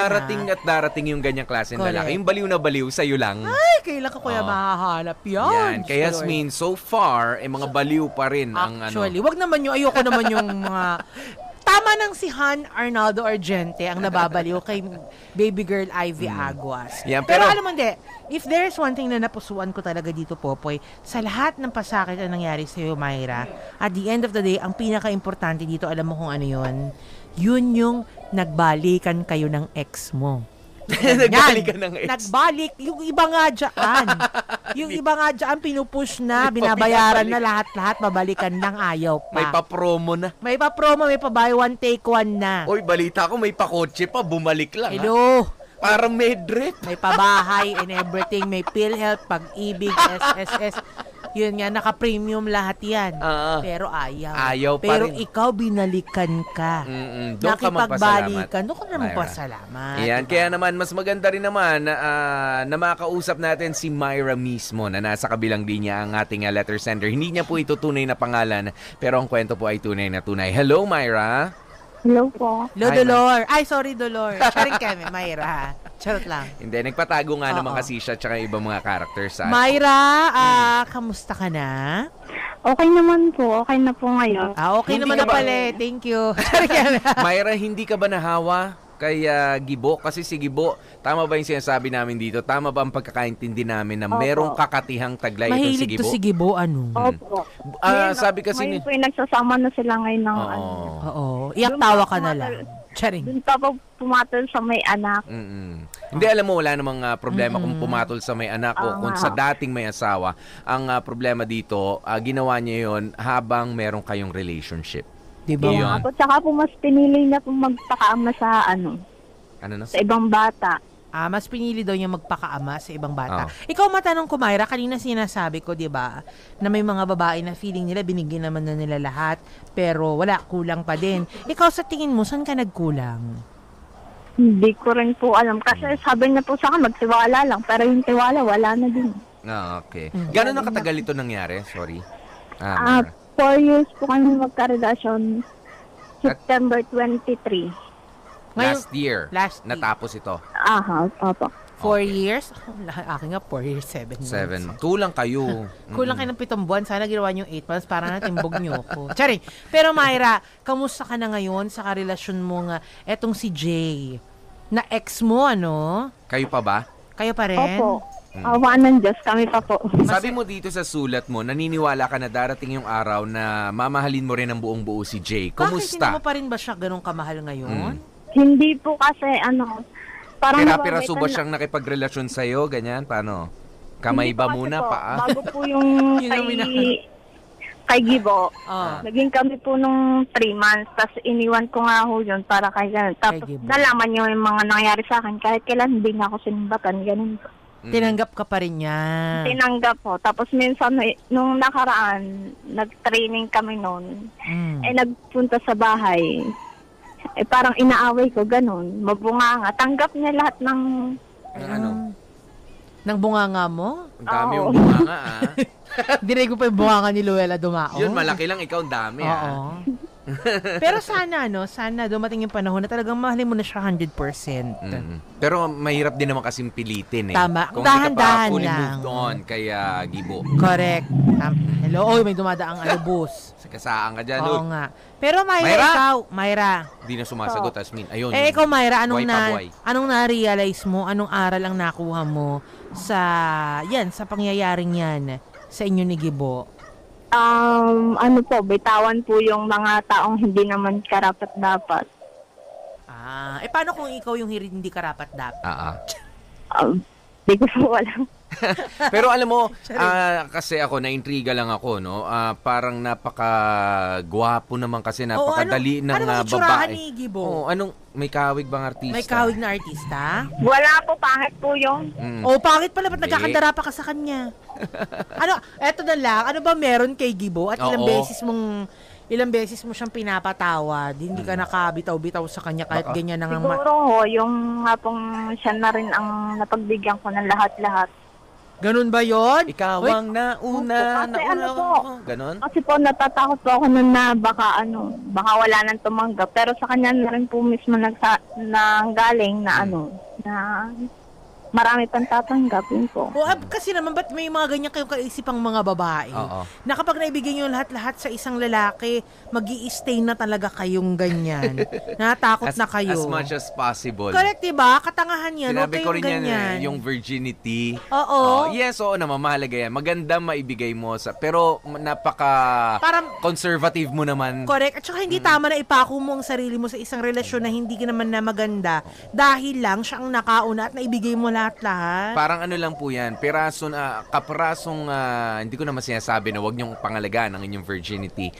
Darating yung ganyang klase ng lalaki. Yung baliw na baliw, sayo lang. Ay, kailan ko kuya mahahanap yan. Kaya Yasmin, so far, mga baliw pa rin ang Actually, wag naman yung, ayoko naman yung mga... Tama nang si Han Arnaldo Argente ang nababaliw kay Baby Girl Ivy Aguas. Yeah, pero alam mo, if there's one thing na napusuan ko talaga dito, Popoy, sa lahat ng pasakit na nangyari sa'yo, Myra, at the end of the day, ang pinaka-importante dito, alam mo kung ano yun? yun yung nagbalikan kayo ng ex mo. Nagbalik ka ng ex. Nagbalik. Yung iba nga dyan. Yung iba nga dyan, pinupush na, binabayaran na lahat-lahat, babalikan lang, ayaw pa. May pa-promo na. May pa-promo, may pa-buy one, take one na. Oy, balita ko, may pa-kotse pa, bumalik lang. Hello. Parang medrep. May pabahay and everything. May PhilHealth, Pag-ibig, SSS. Yun nga, naka-premium lahat yan. Pero ayaw. Ayaw pa Pero rin. ikaw, binalikan ka. Doon ka magpasalamat. Doon ka na magpasalamat. Ayan, kaya naman, mas maganda rin naman na makausap natin si Myra mismo na nasa kabilang linya ang ating letter sender. Hindi niya po ito tunay na pangalan, pero ang kwento po ay tunay na tunay. Hello, Myra. Hello po. Hello, Dolor. Ay, sorry, Dolor. Sharing kami, Myra. Charot lang. Hindi, nagpatago nga naman kasi siya tsaka ibang mga characters. Myra, kamusta ka na? Okay naman po. Okay na po ngayon. Okay Hindi naman ka na ba- pala. Thank you. Myra, hindi ka ba nahawa kay Gibo? Kasi si Gibo, tama ba yung sinasabi namin dito? Tama ba ang pagkakaintindi namin na merong kakatihang taglay itong si Mahilig Gibo? to si Gibo, ano? Opo. Sabi kasi Ngayon po yung nagsasama na sila ngayon ng Oo. Iyak tawa ka na lang. Charing. Doon pa po pumatol sa may anak. Hindi, alam mo, wala namang problema kung pumatol sa may anak o kung sa dating may asawa. Ang problema dito, ginawa niya yon habang meron kayong relationship. Diba? Yun. At saka po mas pinili niya po magpakaama sa Ano na? sa ibang bata. Mas pinili daw niya magpakaama sa ibang bata. Ikaw matanong ko, Myra, kanina sinasabi ko, di ba, na may mga babae na feeling nila, binigyan naman na nila lahat, pero wala, kulang pa din. Ikaw sa tingin mo, saan ka nagkulang? Hindi ko rin po alam. Kasi sabi niya po sa akin, magtiwala lang. Pero yung tiwala, wala na din. Okay. Gano'n na katagal ito nangyari? Sorry. Myra. 4 years po kami magkarelasyon. September 23. Last year. Last natapos ito. Aha, opo. 4 years? Akin nga, 4 years, 7 months. 7. Tulang kayo. Kulang kayo ng 7 buwan. Sana ginawa niyo 8 months para natimbog niyo ako. Charing. Pero Myra, kamusta ka na ngayon sa karelasyon mo nga etong si Jay? Na ex mo, ano? Kayo pa ba? Kayo pa rin? Opo. Awa ng Diyos, kami pa po. Sabi mo dito sa sulat mo, naniniwala ka na darating yung araw na mamahalin mo rin ng buong buo si Jay. Bakit Kumusta? hindi mo pa rin ba siya ganun kamahal ngayon? Hindi po kasi parang Pira-piraso ba siyang nakipagrelasyon sa'yo? Ganyan? Paano? Kamay ba muna? Paa? Bago po yung kay Gibo, naging kami po nung 3 months, tapos iniwan ko nga ho yun para kay ganun. Tapos nalaman niyo yung mga nangyari sa akin, kahit kailan hindi nga ako sinumbatan, ganun po. Tinanggap ka pa rin niya. Tinanggap po. Tapos minsan, nung nakaraan, nag-training kami noon, nagpunta sa bahay. Parang inaaway ko, ganun. Mabunga nga. Tanggap niya lahat ng... Ng bunganga mo? Ang dami yung bunganga, Dinig ko pa yung bunganga ni Luella Dumao. Yun, malaki lang. Ikaw, dami, Pero sana, sana dumating yung panahon na talagang mahalin mo na siya 100%. Pero mahirap din naman kasing pilitin, Tama. Kung Dahan-dahan hindi ka pa fully lang. moved on kay Gibo. Correct. Hello, may dumadaang bus. Kasaan ka dyan, Oo nga. Pero Myra, Myra. Hindi na sumasagot, Asmin. Ayun. Ikaw, Myra, buhay. anong na-realize mo? Anong aral ang nakuha mo sa pangyayaring yan sa inyo ni Gibo? Bitawan po yung mga taong hindi naman karapat-dapat. Paano kung ikaw yung hindi karapat-dapat? Hindi ko po alam. Pero alam mo, kasi ako, na-intriga lang ako, no? Parang napaka-gwapo naman kasi, napakadali ng babae. Ano ni Gibo? May kahawig bang artista? May kahawig na artista? Wala po, pangit po yung... Pangit pala, ba't nagkakandara pa ka sa kanya? Eto na lang, ano ba meron kay Gibo? At ilang beses mo siyang pinapatawad, hindi ka nakabitaw-bitaw sa kanya kahit ganyan na nga. Siguro yung nga pong siya na rin ang napagbigyan ko ng lahat-lahat. Ganun ba yon? Ikaw ang nauna. Ganon? Kasi po natatakot po ako nun na baka wala nang tumanggap. Pero sa kanya na rin po mismo nanggaling na marami pang tatanggapin po. Kasi naman, ba't may mga ganyan kayong kaisipang mga babae? Oo. Na kapag naibigay nyo lahat-lahat sa isang lalaki, mag-i-stay na talaga kayong ganyan. Natakot na kayo. As much as possible. Correct, diba? Katangahan yan. Sinabi ko rin ganyan. yan, yung virginity. Oo. Yes, oo naman, mahalaga yan. Maganda maibigay mo. Pero conservative mo naman. Correct. At saka hindi tama na ipako mo ang sarili mo sa isang relasyon na hindi ka naman na maganda dahil lang siya ang nakauna at naibigay mo lahat-lahat. Parang ano lang po yan, kaparasong, hindi ko naman sinasabi na huwag niyong pangalagaan ang inyong virginity.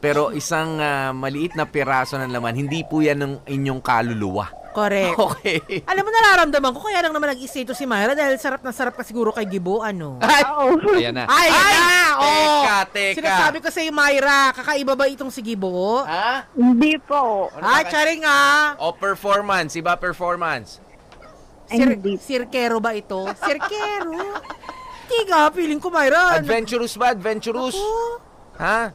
Pero isang maliit na piraso ng laman, hindi po yan ng inyong kaluluwa. Correct. Okay. Alam mo, nararamdaman ko, kaya lang naman nag-stay to si Myra dahil sarap na sarap ka siguro kay Gibo, ano? Ayan na. Ay! Teka. Sinasabi ko sa'yo, Myra, kakaiba ba itong si Gibo? Ha? Hindi po. Charing nga. O performance, iba performance. Sirkero ba ito? Sirkero? Hindi ka, feeling ko, Myra. Adventurous ba? Adventurous? Ha?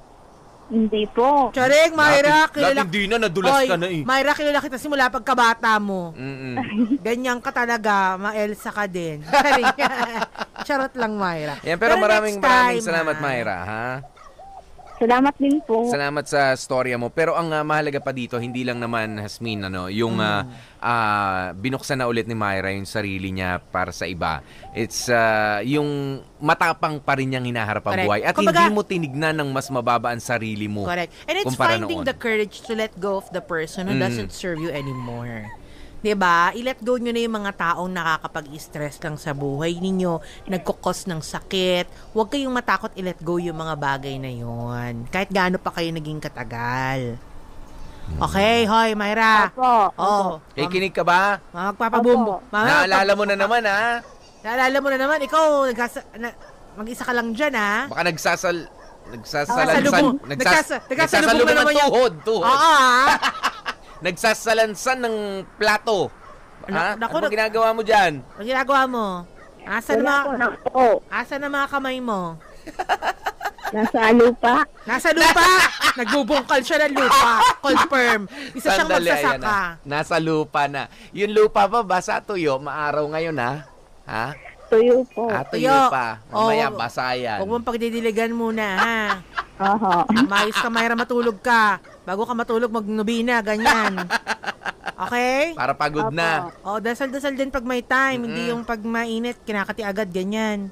Hindi po. Charing, Myra, Lating di na, nadulas ka na eh. Myra, kilala kita simula pagkabata mo. Ganyan ka talaga, ma-Elsa ka din. Charing. Charot lang, Myra. Yan, pero maraming salamat, Myra, ha? Salamat din po. Salamat sa storya mo. Pero ang mahalaga pa dito, hindi lang naman, Hasmin, yung binuksan na ulit ni Myra yung sarili niya para sa iba. It's yung matapang pa rin niyang hinaharap ang buhay. At hindi mo tinignan ng mas mababa ang sarili mo. Correct. And it's finding the courage to let go of the person who doesn't serve you anymore. Diba? I-let go nyo na yung mga taong nakakapag-stress lang sa buhay ninyo, nagkukos ng sakit. Huwag kayong matakot i-let go yung mga bagay na yon. Kahit gaano pa kayo naging katagal. Okay, hoy, Myra. Opo. Kikinig ka ba? Magpapabumbo. Naalala mo na naman, ha? Naalala mo na naman, ikaw, mag-isa ka lang dyan, ha? Baka nagsasalubong naman tuhod. Oo, ha? Nagsasalansan ng plato. Ano ginagawa mo dyan? Ano ginagawa mo? Asan na mga kamay mo? Nasa lupa. Nasa lupa? Nagbubungkal siya ng lupa. Confirm. Isa siyang magsasaka. Nasa lupa na. Yung lupa pa, basa tuyo. Maaraw ngayon, ha? Ha? Tuyo po. Tuyo pa. Mamaya, basa yan. Huwag mong pagdidiligan muna, ha? Aha. Mayos ka, Myra, matulog ka. Bago ka matulog, magnubina, ganyan. Okay? Para pagod na. Dasal-dasal din pag may time. Hindi yung pag mainit, kinakati agad, ganyan.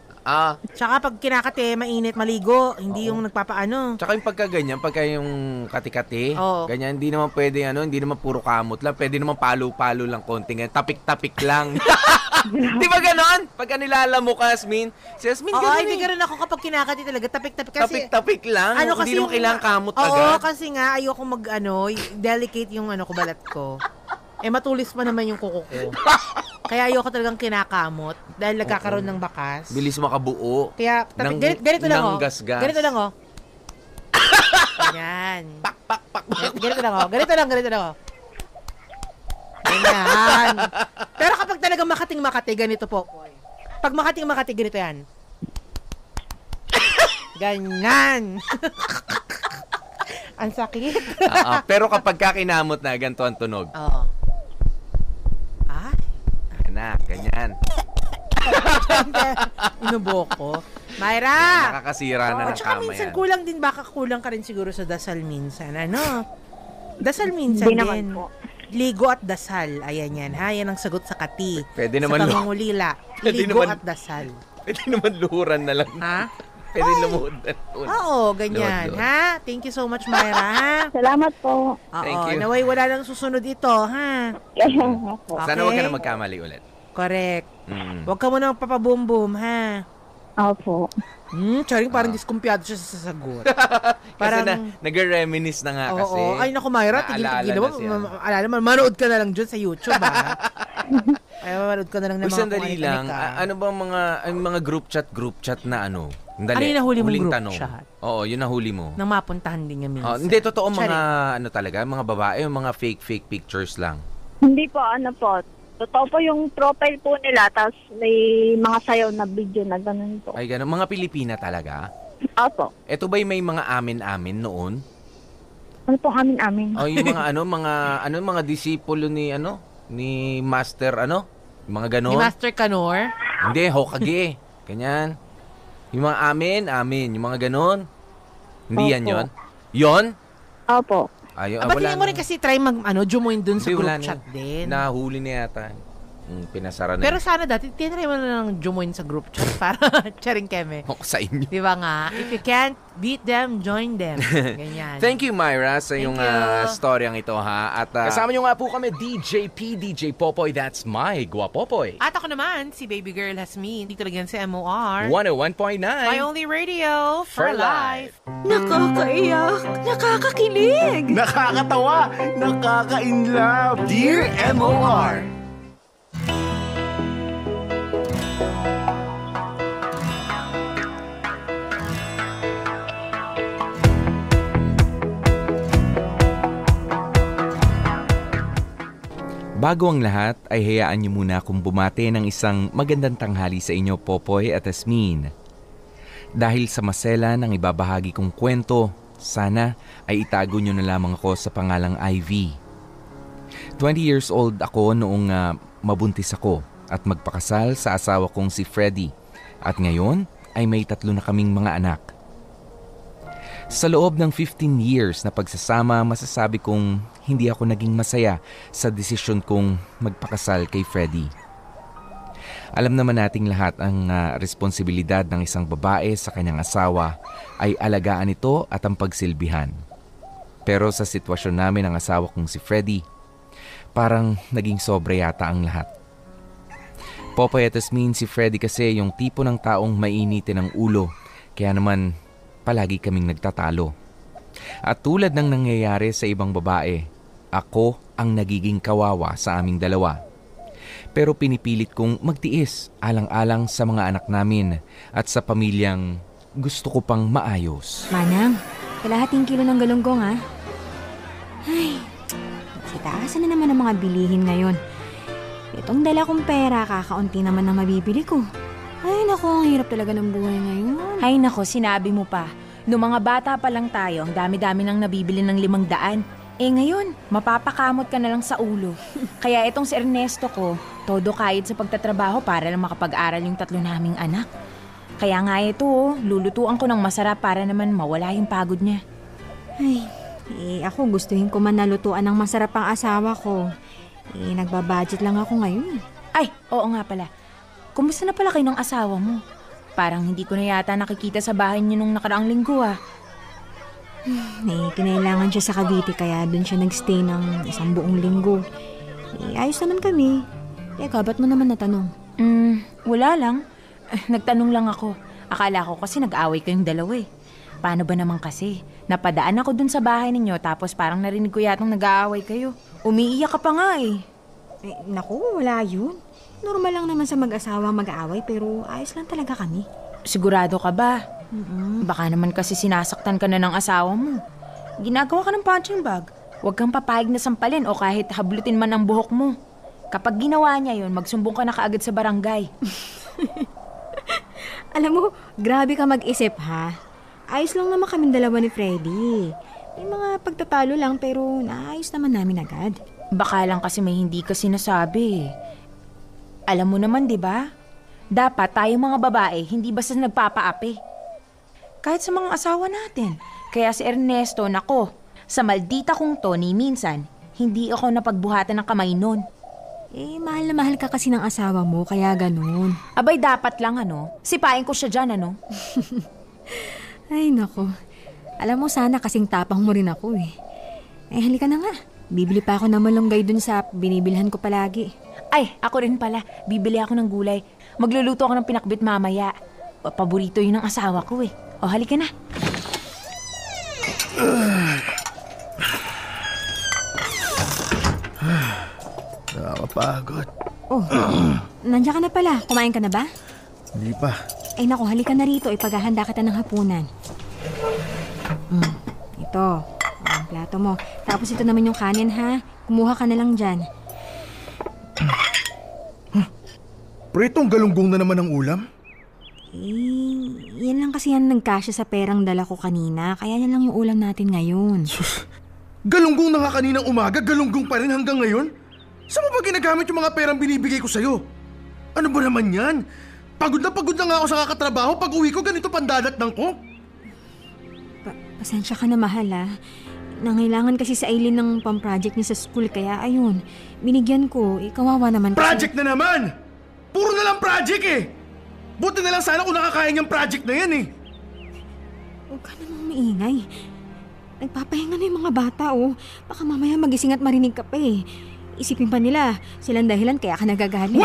Tsaka pag kinakati, mainit, maligo. Hindi yung nagpapaano. Tsaka yung pagkaganyan, pagka yung kati-kati, ganyan, hindi naman pwede, hindi naman puro kamot lang. Pwede naman palo-palo lang konting, tapik-tapik lang. Di ba ganon? Pagka nilalamo ka, Asmin, si Asmin ganon hindi ganon ako kapag kinakati talaga. Tapik-tapik kasi. Tapik-tapik lang. Hindi naman kailangan kamot agad. Oo, kasi nga, ayoko delicate yung balat ko. Matulis pa naman yung kuko ko. Kaya ayoko talagang kinakamot dahil nagkakaroon ng bakas. Bilis makabuo. Kaya, ganito lang ng gas-gas. Ganito lang Yan. Pak. Ganito lang. Ganyan. Pero kapag talagang makating-makati, ganito po. Pag makating-makati, ganito yan. Ganyan. Ang sakit. Pero kapag kakinamot na, ganito ang tunog. Oo. Ganyan. Inubo ko. Myra! Nakakasira na ng tsaka kama minsan yan. kulang ka rin siguro sa dasal minsan. Dasal minsan din. Naman po. Ligo at dasal. Ayan yan, ha? Yan ang sagot sa kati. Pwede naman sa pangungulila. Ligo at dasal. Pwede naman luhuran na lang. Ha? Pwede lumuhod na. Oo, ganyan. Luhod. Ha? Thank you so much, Myra, ha? Salamat po. Thank you. Naway wala nang susunod ito, ha? Sana huwag ka na magkamali ulit. Correct. Huwag ka muna magpapaboom-boom, ha? Opo. Charing parang diskumpiyado siya sa sagot. Kasi nag-reminisce na nga kasi. Oo. Ay, naku, Myra, tigil mo. Alala mo, manood ka na lang dyan sa YouTube, ha? Ay, manood ka na lang ng mga sandali lang. Ano bang mga group chat na ano? Ano yung nahuli mong group tanong. chat? Oo, yun nahuli mo. Nang mapuntahan din niya minsan. Hindi, totoo mga talaga, mga babae, mga fake pictures lang. Hindi po, totoo po yung profile po nila, tapos may mga sayaw na video na ganun po. Ay, ganun. Mga Pilipina talaga? Opo. Ito ba'y may mga amin-amin noon? Ano pong amin-amin? O yung mga mga disipulo ni Master Yung mga ganon. Ni Master Kanor? Hindi, Hokage. Ganyan. Yung mga amin. Yung mga ganon. Hindi yan yon. Yon? Opo. Ayun, Ba't hindi mo rin kasi try join dun sa group wala chat din? Nahuli na yata. Pinasara na. Pero sana dati, tinry mo na lang join sa group chat para charing keme. Ako sa inyo. Di ba nga? If you can't beat them, join them. Ganyan. Thank you, Myra, sa yung storyang ito, ha? At kasama nyo nga po kami, DJ P, DJ Popoy, that's my Guapopoy. At ako naman, si Baby Girl Hasmin. Dito lang yan sa MOR. 101.9. My only radio for life. Nakakaiyak, nakakakilig, nakakatawa, nakaka-inlove. Dear MOR. Bago ang lahat, ay hayaan niyo muna akong bumati ng isang magandang tanghali sa inyo, Popoy at Hasmin. Dahil sa masela ng ibabahagi kong kwento, sana ay itago niyo na lamang ako sa pangalang Ivy. 20 years old ako noong mabuntis ako at magpakasal sa asawa kong si Freddy. At ngayon ay may 3 na kaming mga anak. Sa loob ng 15 years na pagsasama, masasabi kong hindi ako naging masaya sa desisyon kong magpakasal kay Freddy. Alam naman nating lahat ang responsibilidad ng isang babae sa kanyang asawa ay alagaan ito at ang pagsilbihan. Pero sa sitwasyon namin ng asawa kong si Freddy, parang naging sobra yata ang lahat. Popoy at Hasmin, si Freddy kasi yung tipo ng taong mainitin ang ulo, kaya naman palagi kaming nagtatalo. At tulad ng nangyayari sa ibang babae, ako ang nagiging kawawa sa aming dalawa. Pero pinipilit kong magtiis alang-alang sa mga anak namin at sa pamilyang gusto ko pang maayos. Manang, kalahating kilo ng galunggong ha. Ay, sitaasan na naman ang mga bilihin ngayon. Itong dala kong pera, kakaunti naman ang mabibili ko. Ay naku, ang hirap talaga ng buhay ngayon. Ay naku, sinabi mo pa. Noong mga bata pa lang tayo, ang dami-dami nang nabibili ng 500. Ngayon, mapapakamot ka na lang sa ulo. Kaya itong si Ernesto ko, todo kahit sa pagtatrabaho para lang makapag-aral yung 3 naming anak. Kaya nga ito, lulutuan ko ng masarap para naman mawala yung pagod niya. Ay, ako gustuhin ko man nalutuan ng masarap ang asawa ko. Nagbabudget lang ako ngayon. Ay, oo nga pala. Kumusta na pala kayo ng asawa mo? Parang hindi ko na yata nakikita sa bahay niyo nung nakaraang linggo ah. Kinailangan siya sa Cavite kaya doon siya nagstay ng 1 buong linggo. Ayos naman kami. Teka, ba't mo naman natanong? Wala lang. Nagtanong lang ako. Akala ko kasi nag-away kayong dalawa eh. Paano ba naman kasi? Napadaan ako dun sa bahay ninyo tapos parang narinig ko yatang nag-aaway kayo. Umiiyak ka pa nga eh. Naku, wala yun. Normal lang naman sa mag-asawa mag-aaway pero ayos lang talaga kami. Sigurado ka ba? Baka naman kasi sinasaktan ka na ng asawa mo. Ginagawa ka ng punching bag. Huwag kang papayag na sampalin o kahit hablutin man ang buhok mo. Kapag ginawa niya yun, magsumbong ka na kaagad sa barangay. Alam mo, grabe ka mag-isip ha. Ayos lang naman kaming dalawa ni Freddy. May mga pagtatalo lang pero naayos naman namin agad. Baka lang kasi may hindi ka sinasabi. Alam mo naman, di ba? Dapat tayong mga babae hindi basta nagpapaapi. Kahit sa mga asawa natin. Kaya si Ernesto, nako, sa maldita kong to ni minsan, hindi ako napagbuhatan ng kamay nun. Mahal na mahal ka kasi ng asawa mo, kaya ganun. Abay, dapat lang sipain ko siya dyan, Ay, nako. Alam mo, sana kasing tapang mo rin ako eh. Halika na nga. Bibili pa ako ng malunggay dun sa binibilhan ko palagi. Ay, ako rin pala. Bibili ako ng gulay. Magluluto ako ng pinakbit mamaya. Paborito yun ng asawa ko eh. O, halika na. Nakakapagod. Nandiyan ka na pala. Kumain ka na ba? Hindi pa. Ay naku, halika na rito. Ipaghahanda kita ng hapunan. Ito. Ang plato mo. Tapos ito naman yung kanin ha. Kumuha ka na lang dyan. Pritong galunggong na naman ang ulam? Yan lang kasi yan nagkasya sa perang dala ko kanina. Kaya yan lang yung ulam natin ngayon. Sus, galunggong na nga kaninang umaga, galunggong pa rin hanggang ngayon? Saan mo ba ginagamit yung mga perang binibigay ko sa'yo? Ano ba naman yan? Pagod na nga ako sa kakatrabaho. Pag uwi ko, ganito pandadatnang ko. Pasensya ka na, mahal Nangailangan kasi sa Aileen ng pang-project niya sa school, kaya ayun, binigyan ko. Kawawa naman kasi. Project na naman! Puro na lang project eh! Buti na lang sana kung nakakain yung project na yan eh. Huwag ka namang maingay. Nagpapahinga na yung mga bata Baka mamaya magising at marinig ka pa Isipin pa nila, silang dahilan kaya ka nagagalit.